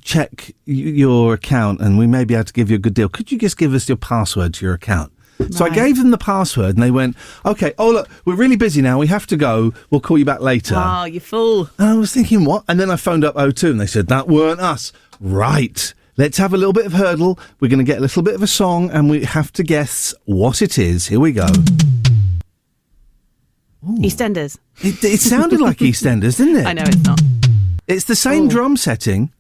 B: check your account, and we may be able to give you a good deal. Could you just give us your password to your account? Right. So I gave them the password, and they went, okay, oh, look, we're really busy now. We have to go. We'll call you back later.
C: Oh, you fool.
B: And I was thinking, what? And then I phoned up O2, and they said, that weren't us. Right. Let's have a little bit of hurdle. We're going to get a little bit of a song, and we have to guess what it is. Here we go. Ooh.
C: EastEnders.
B: It sounded like EastEnders, didn't it?
C: I know it's not.
B: It's the same drum setting.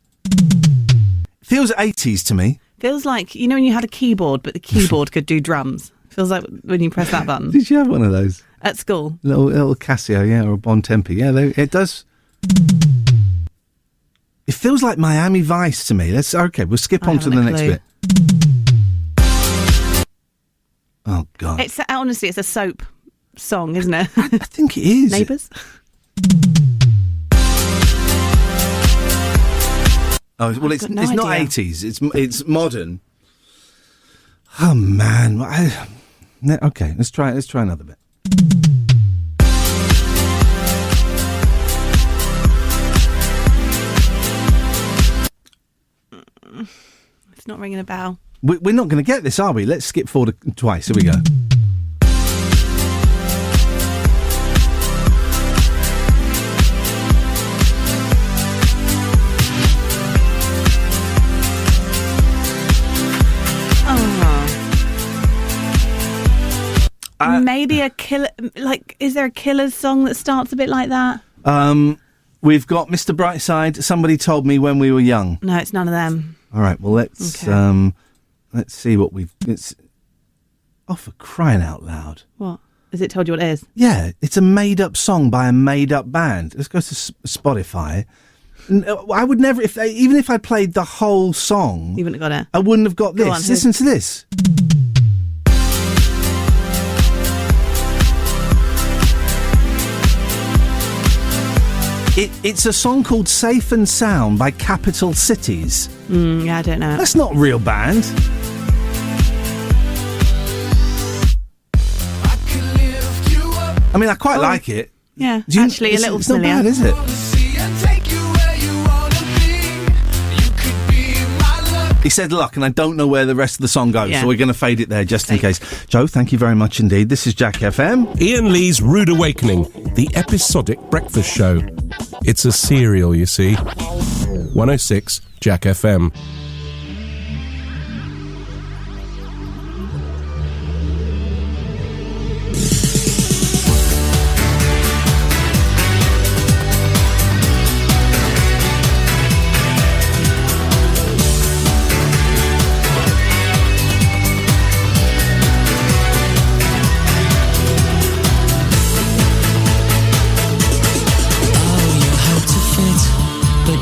B: Feels 80s to me.
C: Feels like, you know when you had a keyboard, but the keyboard could do drums? Feels like when you press that button.
B: Did you have one of those?
C: At school.
B: Little Casio, yeah, or a Bon Tempi. Yeah, it does. It feels like Miami Vice to me. We'll skip on to the next bit. Oh, God.
C: Honestly, it's a soap song, isn't it?
B: I think it is.
C: Neighbours?
B: Oh, well, it's not 80s. It's modern. Oh, man. Okay, let's try another bit.
C: It's not ringing a bell.
B: We're not going to get this, are we? Let's skip forward twice. Here we go.
C: Maybe a killer. Like, is there a Killer's song that starts a bit like that?
B: We've got Mr. Brightside. Somebody told me when we were young.
C: No, it's none of them.
B: All right. Well, let's see what we've. It's for crying out loud.
C: What? Has it told you what it is?
B: Yeah, it's a made-up song by a made-up band. Let's go to Spotify. I would never, even if I played the whole song,
C: You wouldn't have got it.
B: I wouldn't have got this.
C: Go on,
B: Listen to this. It's a song called Safe and Sound by Capital Cities.
C: Yeah, I don't know.
B: That's not a real band. I mean, I quite like it.
C: Yeah,
B: Do you-
C: actually, a little
B: it's not
C: familiar.
B: bad, is it? He said luck, and I don't know where the rest of the song goes,
C: Yeah.
B: so we're going to fade it there just in case. Joe, thank you very much indeed. This is Jack FM.
A: Iain Lee's Rude Awakening, the episodic breakfast show. It's a serial, you see. 106 Jack FM.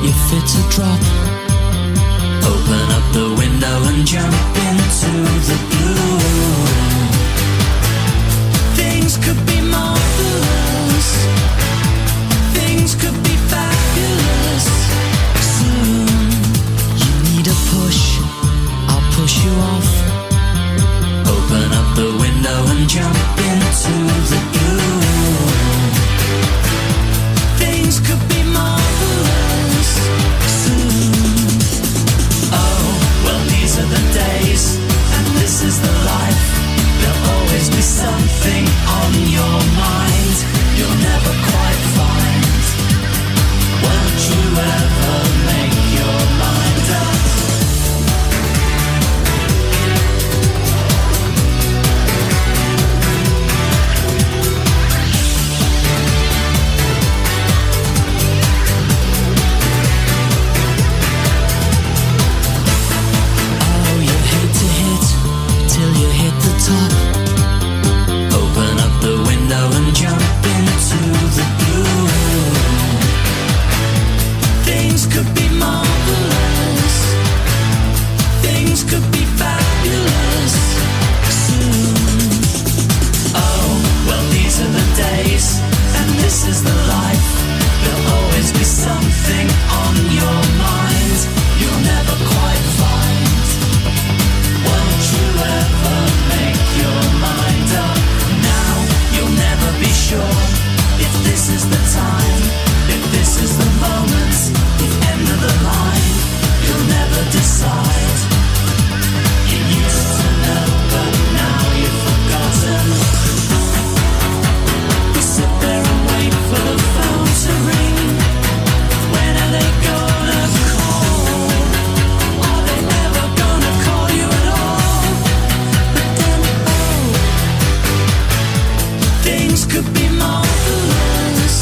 F: You're fit to drop. Open up the window and jump into the blue. Things could be marvelous. Things could be fabulous. Soon you need a push. I'll push you off. Open up the window and jump into the blue. Things could be marvelous. These are the days, and this is the life. There'll always be something on your mind you'll never quite find. Won't you ever make your mind up? Till you hit the top. Open up the window and jump into the blue. Things could be marvelous. Things could be fabulous soon. Oh, well, these are the days, and this is the life. There'll always be something on your mind you'll never quite find. Won't you ever make your mind up? Now you'll never be sure if this is the time, if this is the moment, the end of the line. You'll never decide. You used to know, but now you've forgotten. You sit there and wait for the phone to ring. When are they gonna call? Are they ever gonna call you at all? But then, things could be marvelous.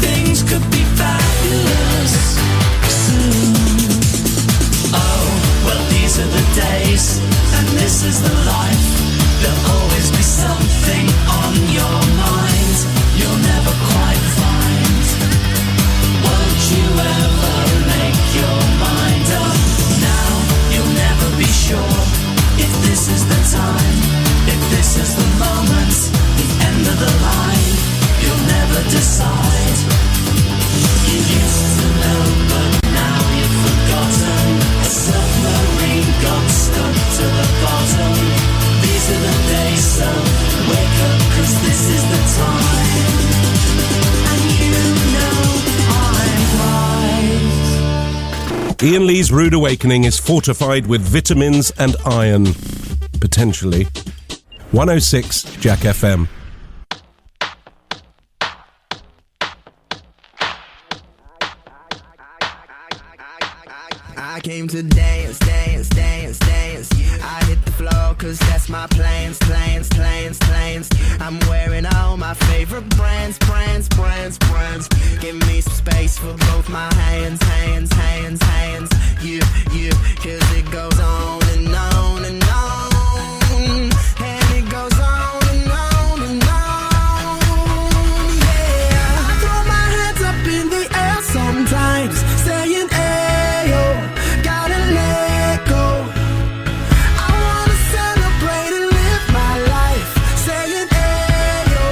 F: Things could be fabulous soon. Oh, well, these are the days, and this is the life. There'll always be something on your mind you'll never quite find. Won't you ever make your mind up? Now you'll never be sure if this is the time, if this is the moment, the end of the line. You'll never decide. You used to know, but now you've forgotten. A submarine got stuck to the bottom. These are the days, so wake up, 'cause this is the time. And you know I'm right.
A: Iain Lee's Rude Awakening is fortified with vitamins and iron. Potentially. 106 Jack FM.
J: I came to dance, dance, dance, dance. I hit the floor,
F: cause that's my plans. I'm wearing all my favorite brands. Give me some space for both my hands. Yeah, cause it goes on and on and on. And it goes on and on and on. Yeah, I throw my hands up in the air sometimes, saying, ayo, gotta let go. I wanna celebrate and live my life, saying, ayo,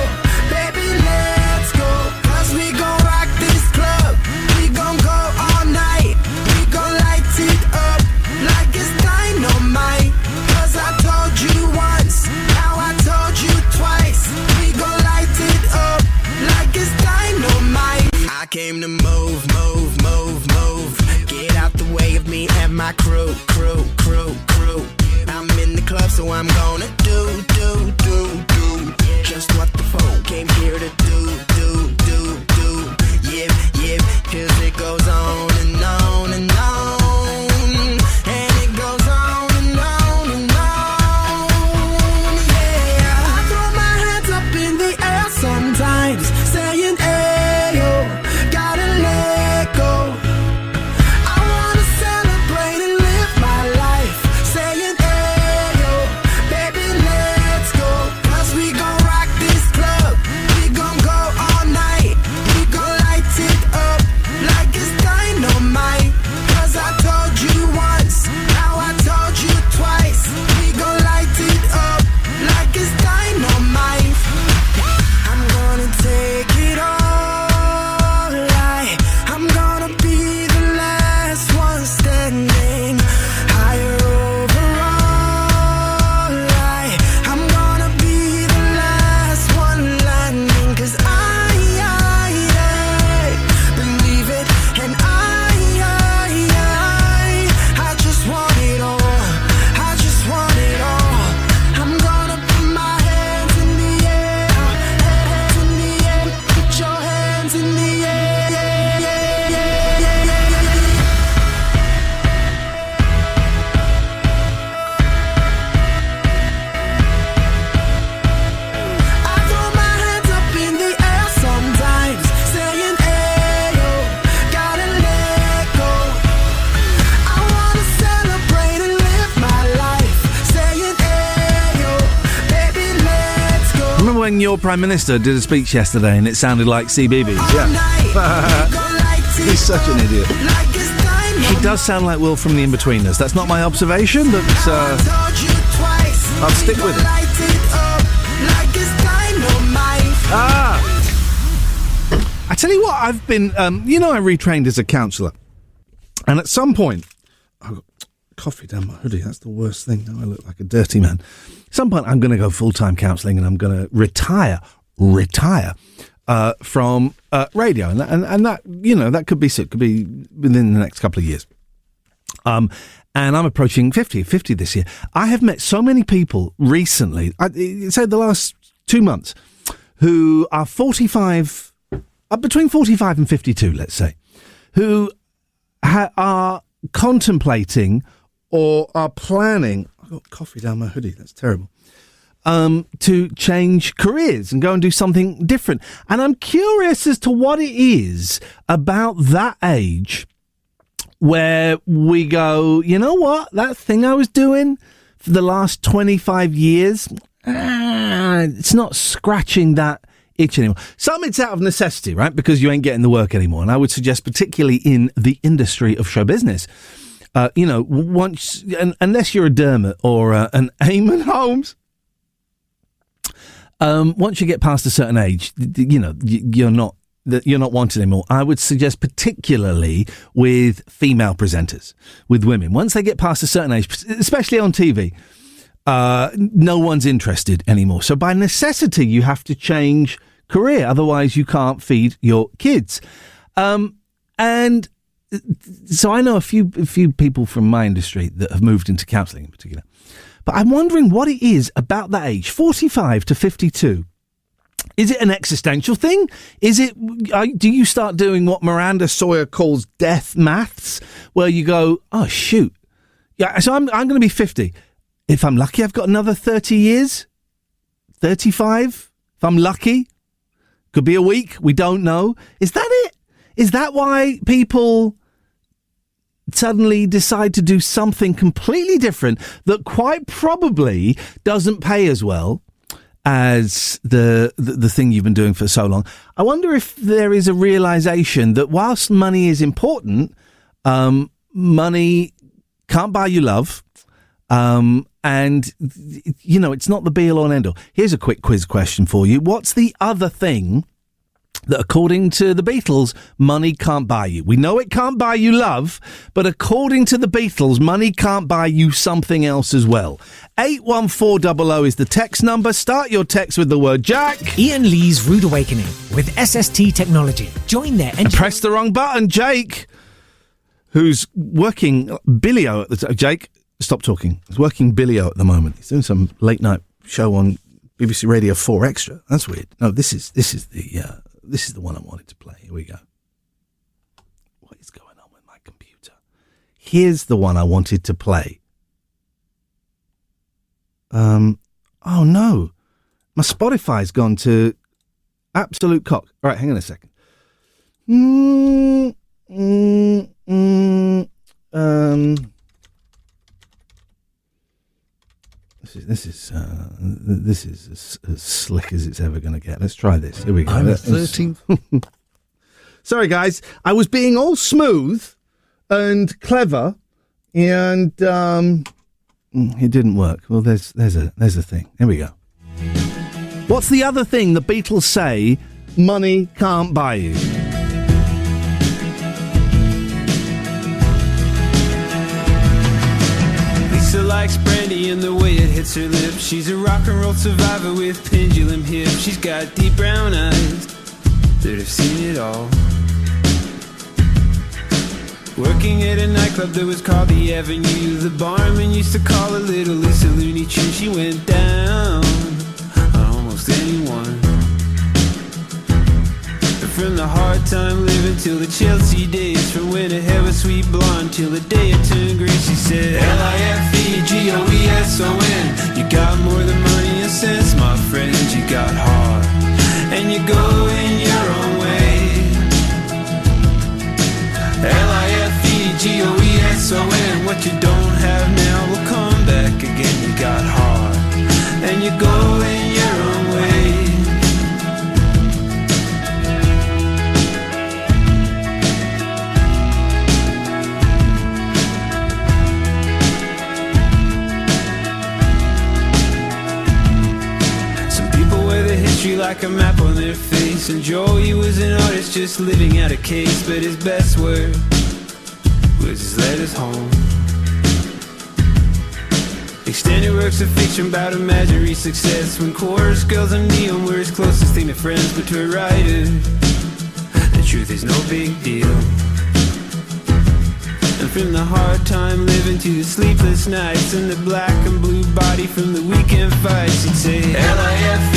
F: baby, let's go. Cause we gon' rock this club, we gon' go all night, we gon' light it up like it's dynamite. Cause I told you once, now I told you twice, we gon' light it up like it's dynamite. I came to move. Get out the way of me and my crew. I'm in the club, so I'm gonna do just what the folk came here to do. Yeah, cause it goes on and on and on. And it goes on and on and on. Yeah, I throw my hands up in the air sometimes, saying, ayo, gotta let go. I wanna celebrate and live my life, saying, ayo, baby, let's go. Cause we gon' rock this club, we gon' go all night, we gon' light it up like it's dynamite. Cause I told you once, now I told you twice, we gon' light it up like it's dynamite. I'm gonna take it all, I'm gonna be the last one standing, higher overall, I'm gonna be the last one landing. Cause I believe it, and I just want it all, I just want it all. I'm gonna put my hands in the air, put your hands in the air. I throw my hands up in the air sometimes, saying, ayo, gotta let go. I wanna celebrate and live my life, saying, ayo, baby, let's go.
B: Remember when your Prime Minister did a speech yesterday and it sounded like CBeebies? He's such an idiot. He does sound like Will from The In-Betweeners. That's not my observation, but I'll stick with it. I tell you what, I've been, I retrained as a counsellor. And at some point, I've got coffee down my hoodie. That's the worst thing. Now I look like a dirty man. At some point, I'm going to go full-time counselling and I'm going to retire from radio. And that, that could be within the next couple of years. And I'm approaching 50 this year. I have met so many people recently, say the last 2 months, who are 45, between 45 and 52, let's say, who are contemplating or are planning, I've got coffee down my hoodie, that's terrible, to change careers and go and do something different. And I'm curious as to what it is about that age where we go, you know what, that thing I was doing for the last 25 years, it's not scratching that itch anymore. Some it's out of necessity, right? Because you ain't getting the work anymore. And I would suggest, particularly in the industry of show business, once, unless you're a Dermot or an Eamon Holmes, once you get past a certain age, you're not wanted anymore. I would suggest, particularly with female presenters, with women, once they get past a certain age, especially on TV, no one's interested anymore. So by necessity, you have to change career. Otherwise, you can't feed your kids. And so I know a few people from my industry that have moved into counselling in particular. But I'm wondering what it is about that age, 45 to 52. Is it an existential thing? Is it? Do you start doing what Miranda Sawyer calls death maths, where you go, oh shoot, yeah. So I'm going to be 50. If I'm lucky, I've got another 30 years. 35, if I'm lucky. Could be a week, we don't know. Is that it? Is that why people suddenly decide to do something completely different that quite probably doesn't pay as well as the thing you've been doing for so long? I wonder if there is a realisation that whilst money is important, money can't buy you love. And, you know, it's not the be-all and end-all. Here's a quick quiz question for you. What's the other thing that, according to the Beatles, money can't buy you? We know it can't buy you love, but according to the Beatles, money can't buy you something else as well. 81400 is the text number. Start your text with the word Jack.
J: Ian Lee's Rude Awakening with SST Technology. Join their...
B: And press the wrong button, Jake, who's working Billio at the... Jake... Stop talking. He's working Billio at the moment. He's doing some late night show on BBC Radio 4 Extra. That's weird. No, this is the one I wanted to play. Here we go. What is going on with my computer? Here's the one I wanted to play. Oh no, my Spotify's gone to absolute cock. All right, hang on a second. This is as slick as it's ever going to get. Let's try this. Here we go.
G: I'm a 13.
B: Sorry, guys. I was being all smooth and clever, and it didn't work. Well, there's a thing. Here we go. What's the other thing the Beatles say money can't buy you?
K: Lisa likes brandy and the way it hits her lips. She's a rock and roll survivor with pendulum hips. She's got deep brown eyes that have seen it all. Working at a nightclub that was called the Avenue. The barman used to call her Little Lisa Looney Tunes. She went down on almost anyone. From the hard time living till the Chelsea days. From when her hair was sweet blonde till the day it turned grey. She said Lifegoeson. You got more than money and sense, my friend. You got heart and you go in your own way. Lifegoeson. What you don't have now will come back again. You got heart and you go in your own way. Like a map on their face. And Joey was an artist just living out a case. But his best work was his letters home. Extended works of fiction about imaginary success. When chorus girls and neon were his closest thing to friends. But to a writer, the truth is no big deal. And from the hard time living to the sleepless nights and the black and blue body from the weekend fights, he'd say Lifegoeson.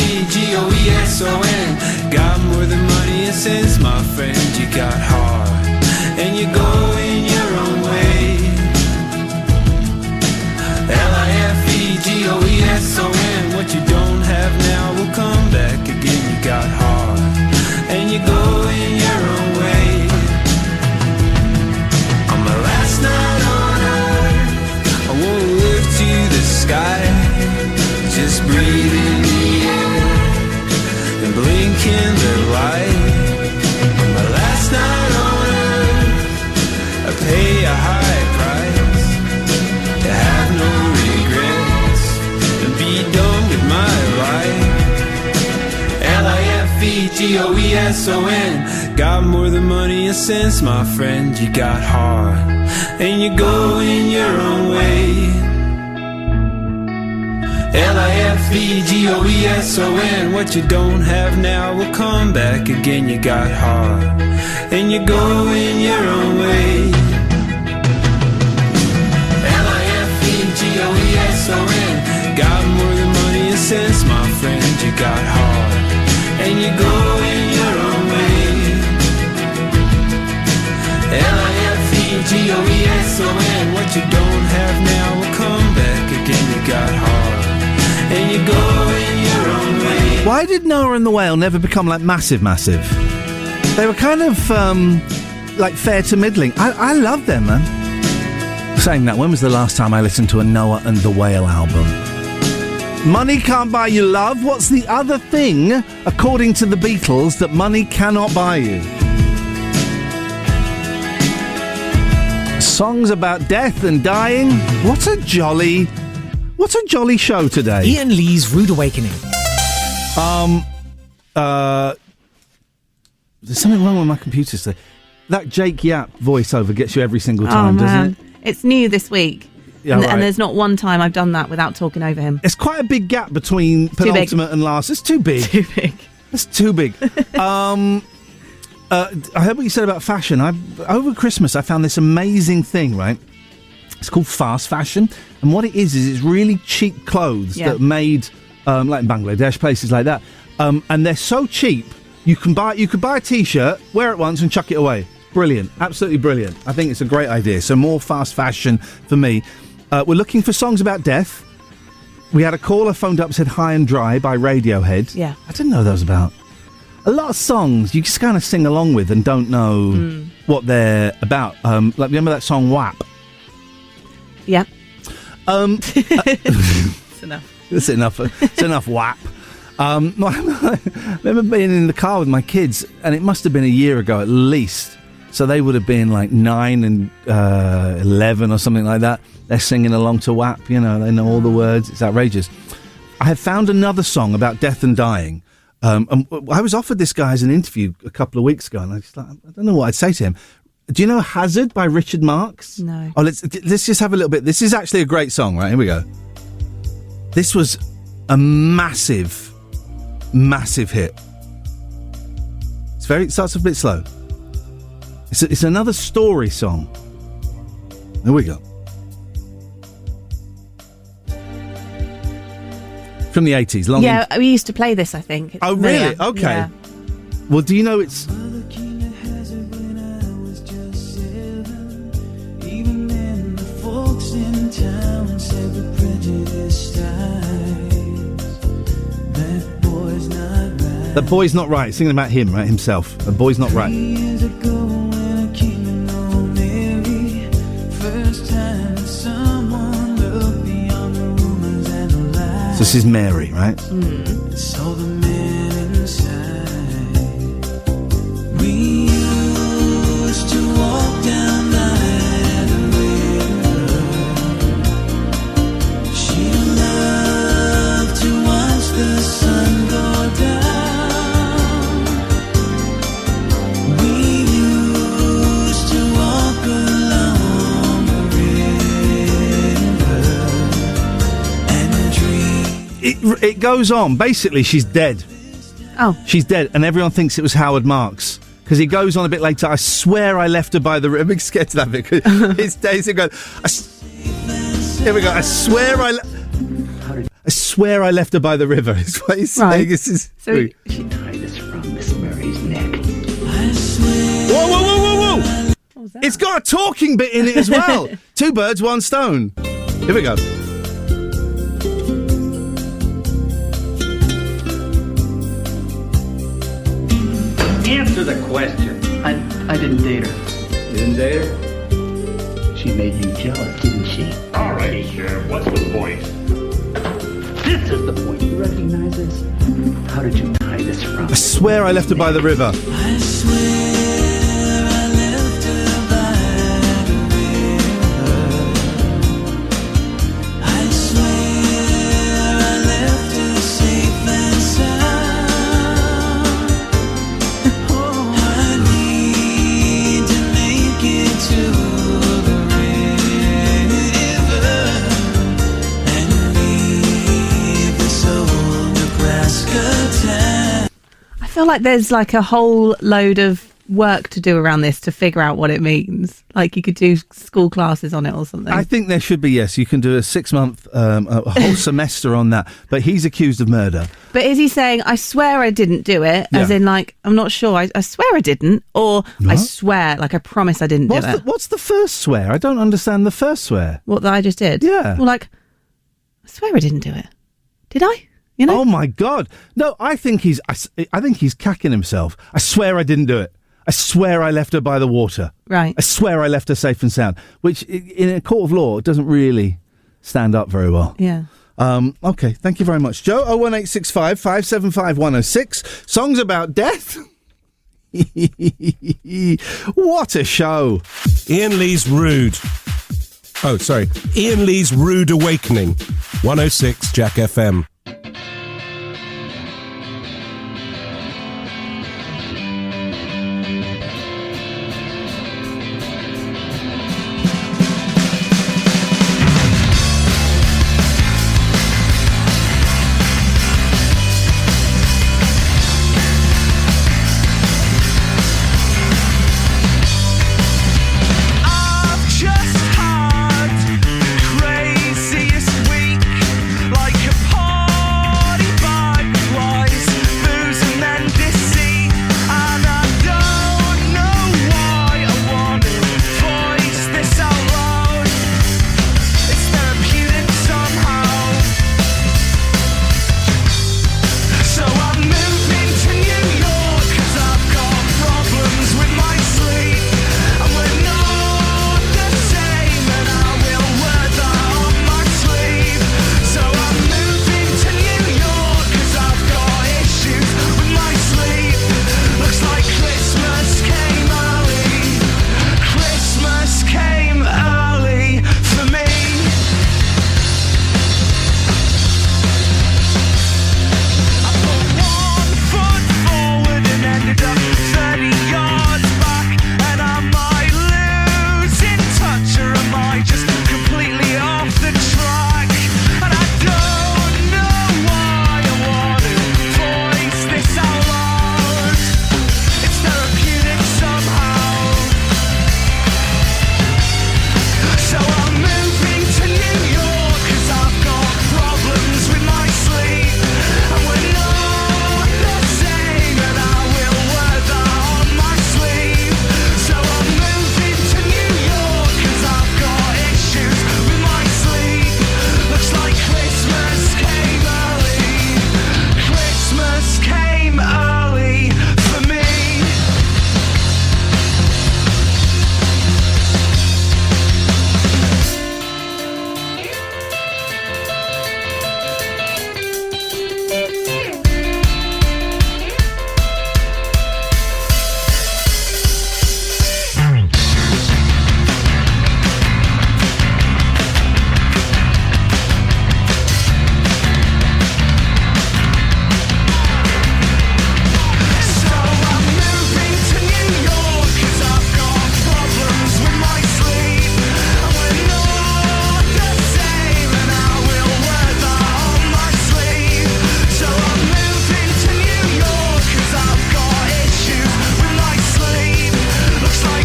K: Got more than money and sense, my friend. You got heart and you go in your own way. Lifegoeson. What you don't have now will come back again. You got heart and you go in your own way. On my last night on earth, I won't look to the sky. Just breathe in the air and blink in the light. On my last night on earth, I pay a high price to have no regrets and be done with my life. Lifegoeson. Got more than money and sense, my friend. You got heart and you go in your own way. Lifegoeson. What you don't have now will come back again. You got heart and you go in your own way. Lifegoeson. Got more than money and sense, my friend. You got heart and you go in your own way. Lifegoeson. What you don't have now will come back again. You got hard, and you're going your own way.
B: Why did Noah and the Whale never become like massive? They were kind of like fair to middling. I love them, man. Saying that, when was the last time I listened to a Noah and the Whale album? Money can't buy you love. What's the other thing, according to the Beatles, that money cannot buy you? Songs about death and dying. What a jolly show today.
J: Iain Lee's Rude Awakening.
B: There's something wrong with my computer today. That Jake Yap voiceover gets you every single time, doesn't it?
C: It's new this week.
B: Yeah,
C: and,
B: right.
C: and there's not one time I've done that without talking over him.
B: It's quite a big gap between penultimate and last. It's too big.
C: Too big.
B: It's too big. I heard what you said about fashion. Over Christmas, I found this amazing thing, right? It's called fast fashion. And what it is it's really cheap clothes that are made like in Bangladesh, places like that. And they're so cheap, you could buy a T-shirt, wear it once and chuck it away. Brilliant. Absolutely brilliant. I think it's a great idea. So more fast fashion for me. We're looking for songs about death. We had a caller phoned up, said High and Dry by Radiohead.
C: Yeah.
B: I didn't know that was about. A lot of songs you just kind of sing along with and don't know what they're about. Like, remember that song WAP?
C: Yeah.
B: It's
C: enough.
B: It's enough WAP. I remember being in the car with my kids, and it must have been a year ago at least. So they would have been like 9 and 11 or something like that. They're singing along to WAP, they know all the words. It's outrageous. I have found another song about death and dying. And I was offered this guy as an interview a couple of weeks ago, and I don't know what I'd say to him. Do you know Hazard by Richard Marx?
C: No.
B: Oh, let's just have a little bit. This is actually a great song, right? Here we go. This was a massive, massive hit. It starts a bit slow. It's another story song. There we go. From the 80s.
C: We used to play this, I think. It's
B: really?
C: familiar.
B: Okay.
C: Yeah.
B: Well, do you know it's... That boy's not right. Singing about him, right? Himself. The boy's not right. So this is Mary, right?
K: So the man inside, we used to walk down that river. She loved to watch the sun go down. We used to walk along the river and dream.
B: It goes on. Basically, she's dead.
C: Oh.
B: She's dead, and everyone thinks it was Howard Marks. Because he goes on a bit later, I swear I left her by the river. I'm scared to that bit, because it's days ago. Here we go. I swear I left her by the river, is what he's saying. This is...
L: So she tied this from Miss Mary's neck.
B: Whoa, whoa, whoa, whoa, whoa! It's got a talking bit in it as well. 2 birds, 1 stone. Here we go.
L: Answer the question. I didn't date her. You didn't date her? She made you jealous, didn't she?
M: All right, Sheriff, what's the point?
L: This is the point. You recognize this? How did you tie this from?
B: I swear I left her by the river.
K: I swear I left her by the river. I swear I left her safe and sound. Oh, I need to make it to the river and leave this old Nebraska town.
C: I feel like there's like a whole load of work to do around this to figure out what it means. Like you could do school classes on it or something.
B: I think there should be, yes. You can do a 6-month, a whole semester on that. But he's accused of murder.
C: But is he saying, I swear I didn't do it? As
B: Yeah.
C: in, like, I'm not sure. I swear I didn't. Or I swear, like, I promise I didn't do it.
B: What's the first swear? I don't understand the first swear.
C: What, that I just did?
B: Yeah.
C: Well, like, I swear I didn't do it. Did I? You know?
B: Oh my God! No, I think he's cacking himself. I swear I didn't do it. I swear I left her by the water.
C: Right.
B: I swear I left her safe and sound. Which, in a court of law, doesn't really stand up very well.
C: Yeah.
B: Okay, thank you very much, Joe. 01865 575 106. Songs about death. What a show!
A: Iain Lee's Rude. Oh, sorry. Iain Lee's Rude Awakening. 106 Jack FM.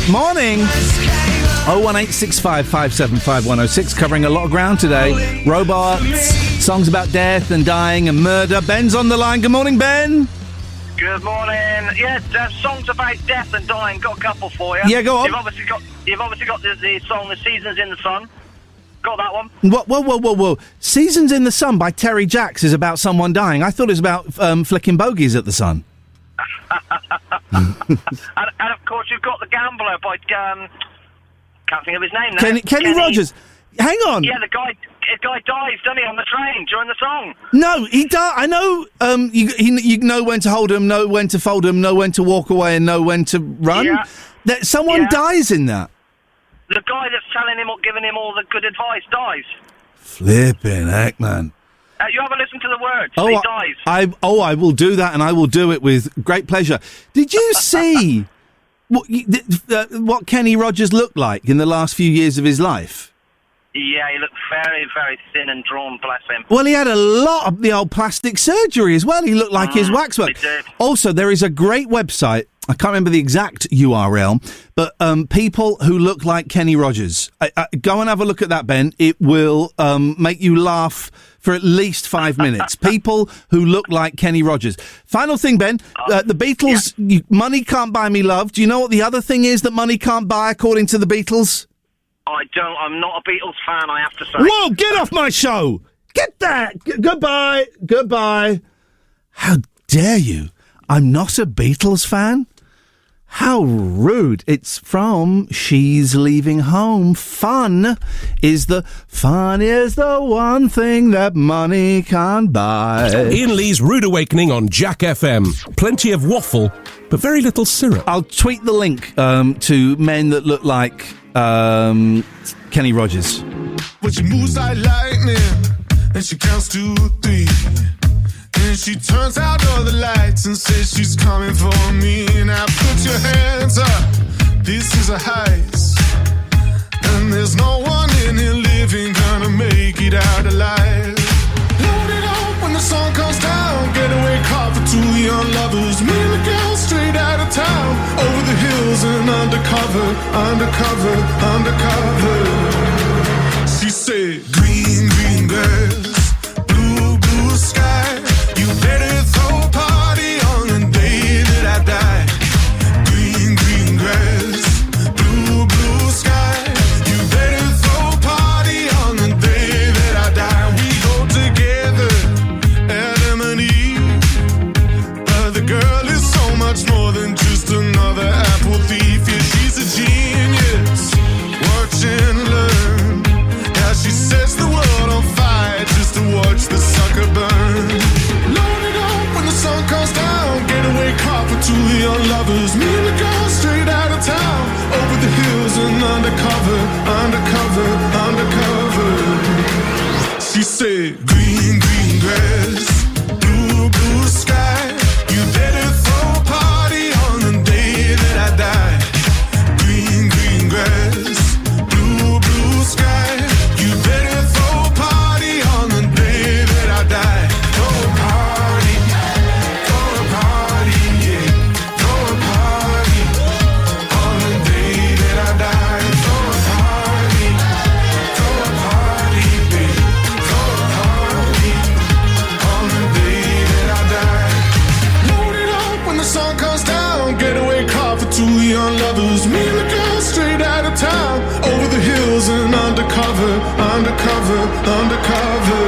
B: Morning. 01865 575 106, covering a lot of ground today. Robots, songs about death and dying and murder. Ben's on the line. Good morning, Ben.
N: Good morning. Yeah, songs about death and dying. Got a couple for you.
B: Yeah, go on.
N: You've obviously got the song "The Seasons in the Sun." Got that one?
B: Whoa. Seasons in the Sun by Terry Jacks is about someone dying. I thought it was about flicking bogies at the sun.
N: and of course, you've got The Gambler by can't think of his name now.
B: Kenny Rogers. Hang on.
N: Yeah, the guy dies, doesn't he, on the train during the song?
B: No, he died. I know. You know when to hold him, know when to fold him, know when to walk away, and know when to run.
N: Yeah.
B: Someone dies in that.
N: The guy that's telling him or giving him all the good advice dies.
B: Flipping heck, man.
N: You haven't listened to the words. He dies.
B: I will do that, and I will do it with great pleasure. Did you see what Kenny Rogers looked like in the last few years of his life?
N: Yeah, he looked very, very thin and drawn, bless him.
B: Well, he had a lot of the old plastic surgery as well. He looked like his waxwork.
N: He did.
B: Also, there is a great website. I can't remember the exact URL, but people who look like Kenny Rogers. Go and have a look at that, Ben. It will make you laugh for at least 5 minutes. People who look like Kenny Rogers. Final thing, Ben. The Beatles, money can't buy me love. Do you know what the other thing is that money can't buy, according to the Beatles?
N: I don't. I'm not a Beatles fan, I have to say.
B: Whoa, get off my show! Get that! Goodbye! Goodbye! How dare you? I'm not a Beatles fan. How rude. It's from She's Leaving Home. Fun is the one thing that money can't buy.
A: Iain Lee's Rude Awakening on Jack FM. Plenty of waffle, but very little syrup.
B: I'll tweet the link to men that look like Kenny Rogers.
K: But she moves like lightning, and she counts to 3. And she turns out all the lights and says she's coming for me. Now put your hands up, this is a heist. And there's no one in here living gonna make it out alive. Load it up when the sun comes down. Getaway car for 2 young lovers. Me and the girl straight out of town. Over the hills and undercover, undercover, undercover. She said, green, green grass, blue, blue sky. You better throw a party on the day that I die. Green, green grass, blue, blue sky. You better throw a party on the day that I die. We go together, Adam and Eve. But the girl is so much more than just another apple thief. Yeah, she's a genius. Watch and learn. How she sets the world on fire just to watch the sucker burn. Load it up when the sun comes down. Getaway car for 2 young lovers. Me and the girl straight out of town. Over the hills and undercover, undercover, undercover. She said, green, green grass, blue, blue sky. You better throw a party on the day that I die. Green, green grass, blue, blue sky. You better throw a party on the day that I die. Throw a party, yeah. Throw a party on the day that I die. Throw a party, babe. Throw a party on the day that I die. Load it up when the sun comes down. Getaway car for 2 young lovers. Me and the girl straight out of town. Over the hills and undercover, undercover, undercover.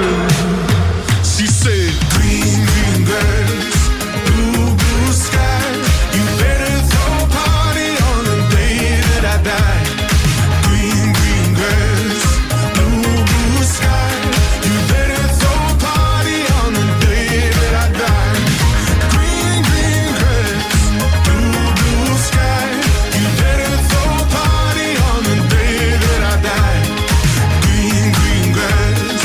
K: She said, green, green grass, blue, blue sky. You better throw a party on the day that I die. Green, green grass, blue, blue sky. You better throw a party on the day that I die. Green, green grass, blue, blue sky. You better throw a party on the day that I die. Green, green grass,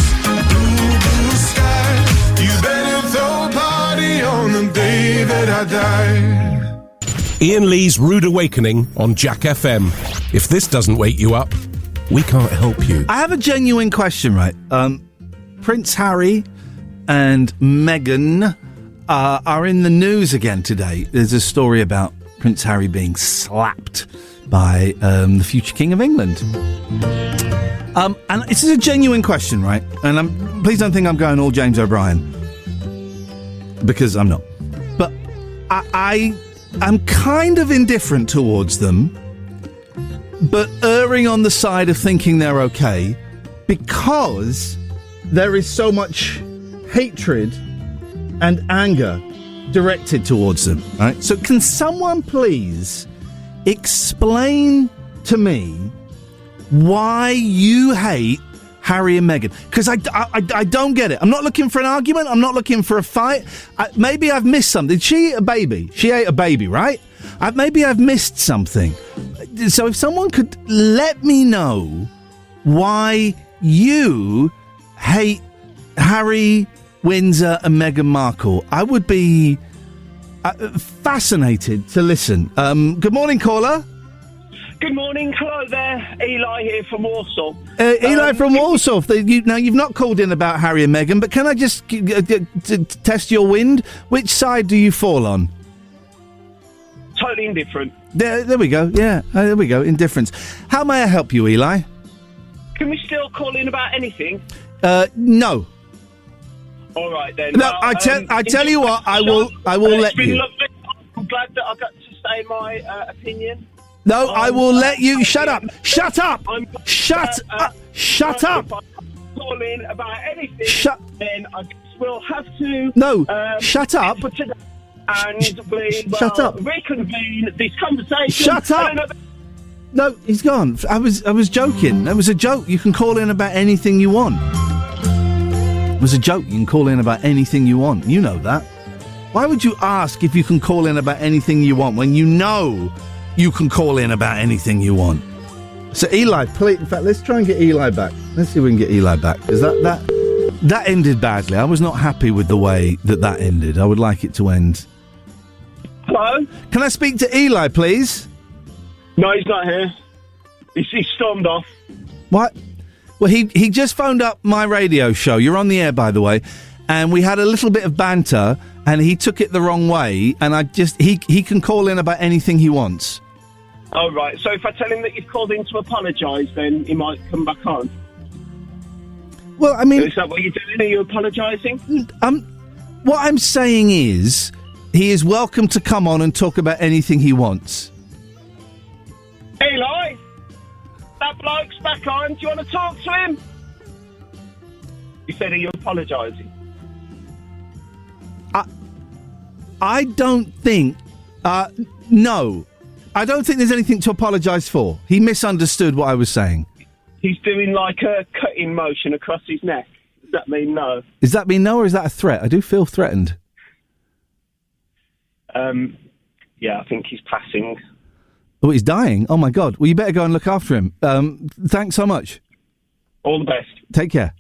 K: blue, blue sky. You better throw a party on the day that I die.
A: Iain Lee's Rude Awakening on Jack FM. If this doesn't wake you up, we can't help you.
B: I have a genuine question, right? Prince Harry and Meghan are in the news again today. There's a story about Prince Harry being slapped by the future King of England. And this is a genuine question, right? And please don't think I'm going all James O'Brien, because I'm not. But I'm kind of indifferent towards them, but erring on the side of thinking they're okay, because there is so much hatred and anger directed towards them, right? So can someone please explain to me why you hate Harry and Meghan? Because I don't get it. I'm not looking for an argument. I'm not looking for a fight. Maybe I've missed something. Did she eat a baby? She ate a baby, right? Maybe I've missed something. So if someone could let me know why you hate Harry Windsor and Meghan Markle, I would be fascinated to listen. Good morning, caller.
O: Good morning. Hello there. Eli here from Warsaw.
B: Eli from Warsaw. Now, you've not called in about Harry and Meghan, but can I just test your wind? Which side do you fall on?
O: Totally indifferent.
B: There we go. Yeah, there we go. Indifference. How may I help you, Eli?
O: Can we still call in about anything?
B: No.
O: All right then.
B: No,
O: well,
B: I tell you what. I will let
O: it's been
B: you.
O: Lovely. I'm glad that I got to say my opinion.
B: No, I will let you. Shut up! Shut up! Shut up! Shut up!
O: call in about anything, then I guess we'll have to...
B: No, shut up.
O: For today, and we will
B: Shut up.
O: reconvene this conversation.
B: Shut up. No, he's gone. I was joking. That was a joke. You can call in about anything you want. It was a joke. You can call in about anything you want. You know that. Why would you ask if you can call in about anything you want when you know you can call in about anything you want? So Eli, please, in fact, let's try and get Eli back. Let's see if we can get Eli back. Because that ended badly. I was not happy with the way that ended. I would like it to end.
O: Hello?
B: Can I speak to Eli, please?
O: No, he's not here. He's stormed off.
B: What? Well, he just phoned up my radio show. You're on the air, by the way. And we had a little bit of banter, and he took it the wrong way. And he can call in about anything he wants.
O: Oh, right. So if I tell him that you've called in to apologise, then he might come back on.
B: Well, I mean...
O: Is that what you're doing? Are you apologising?
B: What I'm saying is, he is welcome to come on and talk about anything he wants.
O: Eli, that bloke's back on. Do you want to talk to him? He said, are you apologising?
B: I don't think... no. I don't think there's anything to apologise for. He misunderstood what I was saying.
O: He's doing like a cutting motion across his neck. Does that mean no?
B: Does that mean no, or is that a threat? I do feel threatened.
O: Yeah, I think he's passing.
B: Oh, he's dying? Oh, my God. Well, you better go and look after him. Thanks so much.
O: All the best.
B: Take care.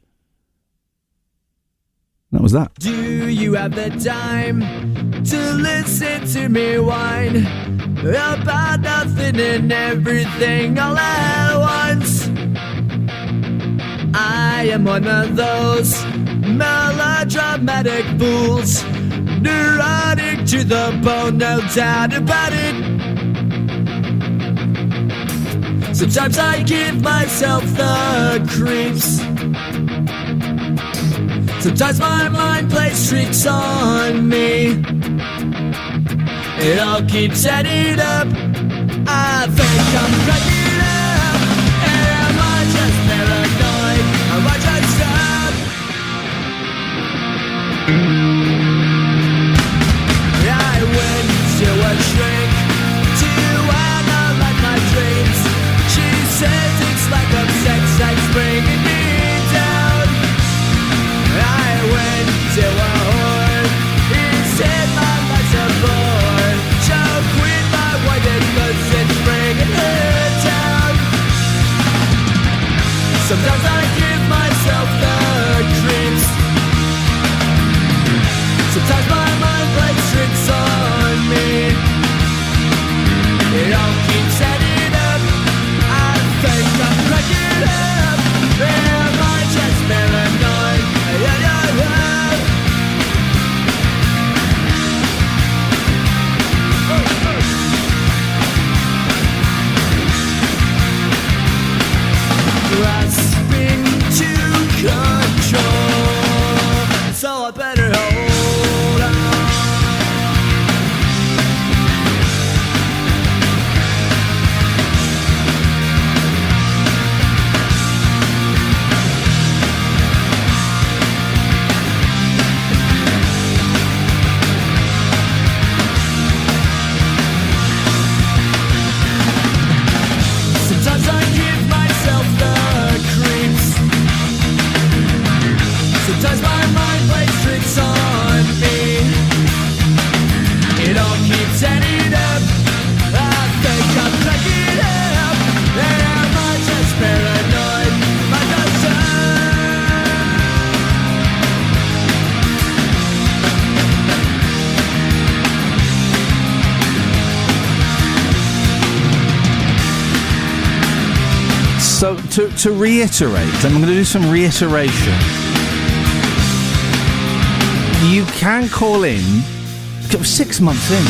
B: That was that.
F: Do you have the time to listen to me whine about nothing and everything all at once? I am one of those melodramatic fools, neurotic to the bone, no doubt about it. Sometimes I give myself the creeps. Sometimes my mind plays tricks on me. It all keeps adding up. I think I'm cracking up. Am I just paranoid? Am I just up? I went to a shrink to analyze my dreams. She says it's like a sex that's bringing me down. I went to a whore. He said my life's a bore. Choke with my wife because it's bringing her down. Sometimes I give myself the creeps. Sometimes my mind plays tricks on me. It all keeps adding up. I think I'm cracking up. Am I just paranoid? Grasping to control, so I better hold on. Sometimes I give myself the creeps. Sometimes my mind plays tricks on me. It all keeps adding up. I think I'm cracking up. Am I just paranoid? Am I just
B: So, to reiterate, I'm going to do some reiteration. You can call in 6 months in.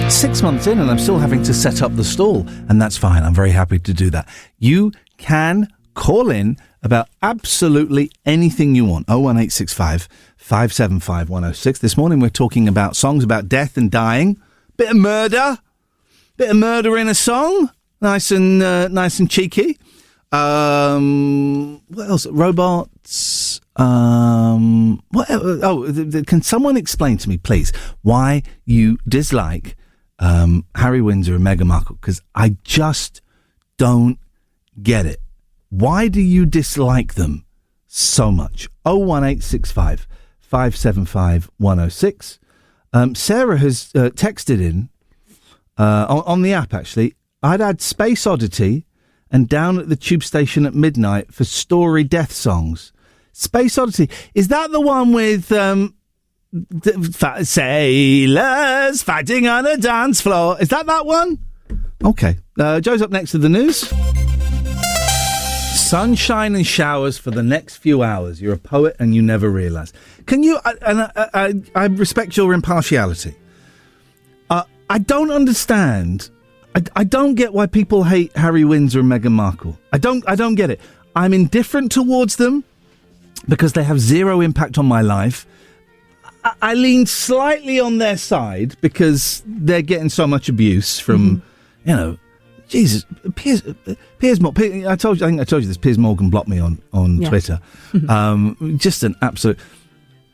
B: 6 months in, and I'm still having to set up the stall, and that's fine. I'm very happy to do that. You can call in about absolutely anything you want. 01865 575 106. This morning we're talking about songs about death and dying. Bit of murder in a song. Nice and cheeky. What else? Robots. What? Can someone explain to me, please, why you dislike Harry Windsor and Meghan Markle? Because I just don't get it. Why do you dislike them so much? 01865 575 106. Sarah has texted in on the app, actually. I'd add Space Oddity and Down at the Tube Station at Midnight for story death songs. Space Oddity. Is that the one with sailors fighting on a dance floor? Is that one? Okay. Joe's up next to the news. Sunshine and showers for the next few hours. You're a poet and you never realise. Can you... I respect your impartiality. I don't understand... I don't get why people hate Harry Windsor and Meghan Markle. I don't get it. I'm indifferent towards them because they have zero impact on my life. I lean slightly on their side because they're getting so much abuse from, Jesus, Piers Morgan. I think I told you this. Piers Morgan blocked me on Twitter. Just an absolute.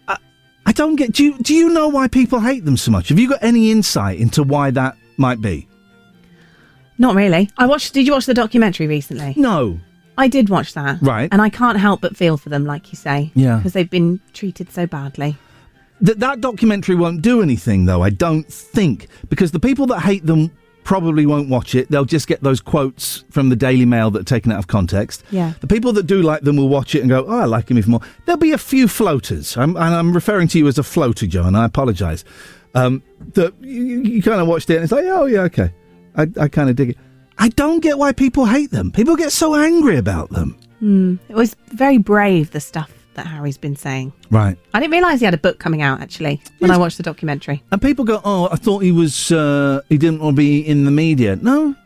B: I don't get. Do you know why people hate them so much? Have you got any insight into why that might be?
C: Not really. Did you watch the documentary recently?
B: No.
C: I did watch that.
B: Right.
C: And I can't help but feel for them, like you say.
B: Yeah.
C: Because they've been treated so badly.
B: That documentary won't do anything, though, I don't think. Because the people that hate them probably won't watch it. They'll just get those quotes from the Daily Mail that are taken out of context.
C: Yeah.
B: The people that do like them will watch it and go, I like him even more. There'll be a few floaters. I'm referring to you as a floater, Joe, and I apologise. That you kind of watched it and it's like, oh, yeah, okay. I kind of dig it. I don't get why people hate them. People get so angry about them.
C: It was very brave, the stuff that Harry's been saying.
B: Right.
C: I didn't realise he had a book coming out, actually, when I watched the documentary.
B: And people go, I thought he didn't want to be in the media. No,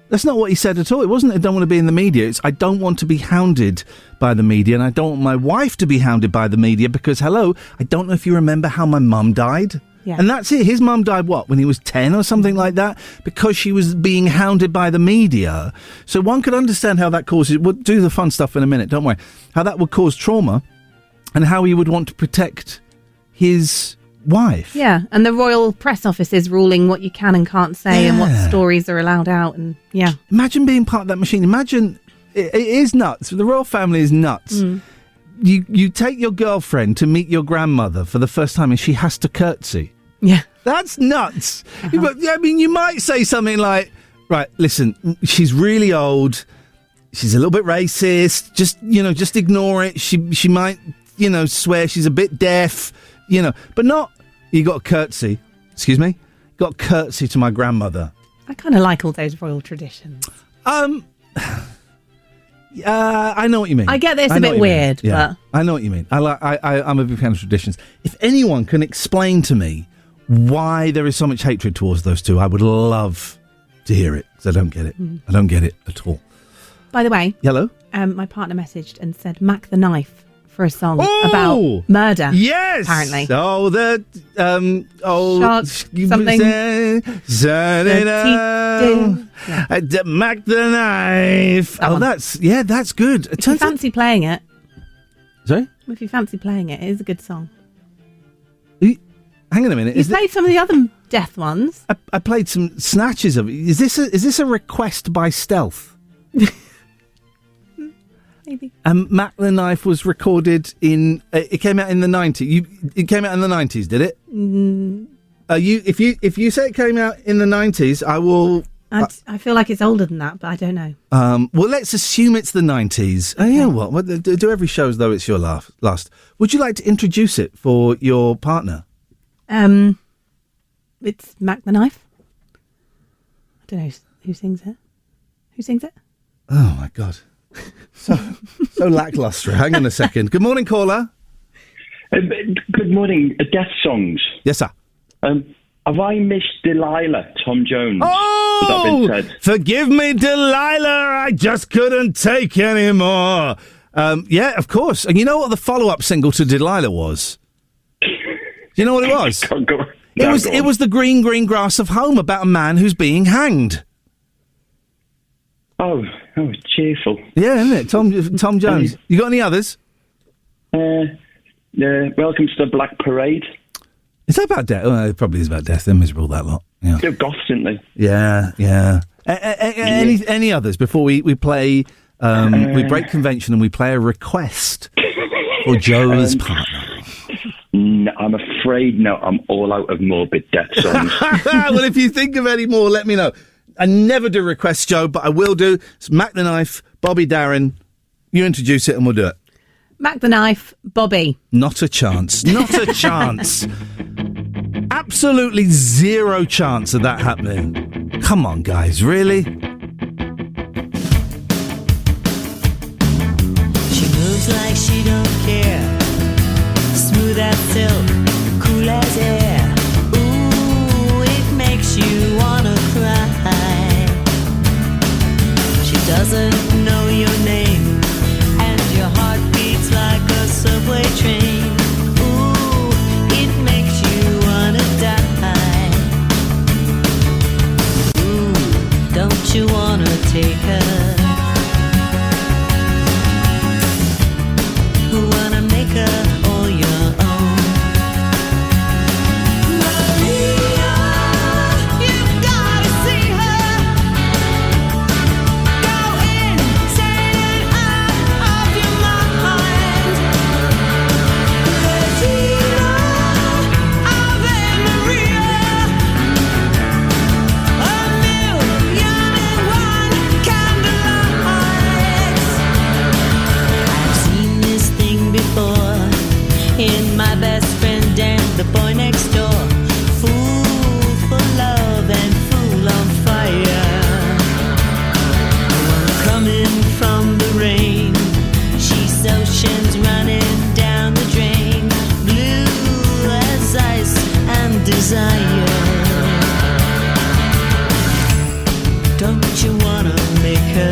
B: that's not what he said at all. It wasn't I don't want to be in the media. It's I don't want to be hounded by the media, and I don't want my wife to be hounded by the media because, hello, I don't know if you remember how my mum died.
C: Yeah.
B: And that's it. His mum died, when he was 10 or something like that? Because she was being hounded by the media. So one could understand how that causes... We'll do the fun stuff in a minute, don't worry. How that would cause trauma and how he would want to protect his wife.
C: Yeah, and the Royal Press Office is ruling what you can and can't say and what stories are allowed out. And yeah.
B: Imagine being part of that machine. Imagine... It is nuts. The royal family is nuts. You take your girlfriend to meet your grandmother for the first time and she has to curtsy.
C: Yeah.
B: That's nuts. I mean, you might say something like, right, listen, she's really old. She's a little bit racist. Just ignore it. She might, swear she's a bit deaf, but not, you got a curtsy. Excuse me? Got a curtsy to my grandmother.
C: I kind of like all those royal traditions.
B: I know what you mean.
C: I get this a bit weird, but
B: I know what you mean. I'm a big fan of traditions. If anyone can explain to me why there is so much hatred towards those two, I would love to hear it because I don't get it. I don't get it at all.
C: By the way,
B: hello.
C: My partner messaged and said "Mac the Knife" for a song about murder.
B: Yes,
C: apparently.
B: Oh,
C: something.
B: Mac the Knife. That's good.
C: If you fancy playing it.
B: Sorry?
C: If you fancy playing it, it is a good song.
B: Hang on a minute.
C: You played some of the other death ones.
B: I played some snatches of it. Is this a request by stealth?
C: Maybe.
B: Mac the Knife was recorded in. It came out in the 90s. It came out in the 90s, did it? If you say it came out in the 90s, I will.
C: I feel like it's older than that, but I don't know.
B: Well, let's assume it's the 90s. Okay. You know what? Do every show as though it's your last. Would you like to introduce it for your partner?
C: It's Mac the Knife. I don't know who sings it. Who sings it?
B: Oh my God, so lacklustre. Hang on a second. Good morning, caller.
M: Good morning. Death songs.
B: Yes, sir.
M: Have I missed Delilah, Tom Jones?
B: Oh,
M: that been said?
B: Forgive me, Delilah. I just couldn't take anymore. Yeah, of course. And you know what the follow-up single to Delilah was? Do you know what it was? It was the green grass of home about a man who's being hanged.
M: Oh, it's cheerful.
B: Yeah, isn't it? Tom Jones. You got any others?
M: Welcome to the Black Parade.
B: Is that about death? Oh, it probably is about death. They're miserable, that lot. Yeah.
M: They're goths, aren't they?
B: Yeah. Any others before we play? We break convention and we play a request for Joe's partner.
M: No, I'm afraid no. I'm all out of morbid death songs.
B: Well, if you think of any more, let me know. I never do requests, Joe, but I will do. It's Mac the Knife, Bobby Darin. You introduce it and we'll do it.
C: Mac the Knife, Bobby.
B: Not a chance. Not a chance. Absolutely zero chance of that happening. Come on, guys, really?
F: She moves like she don't care. Smooth as silk, cool as air.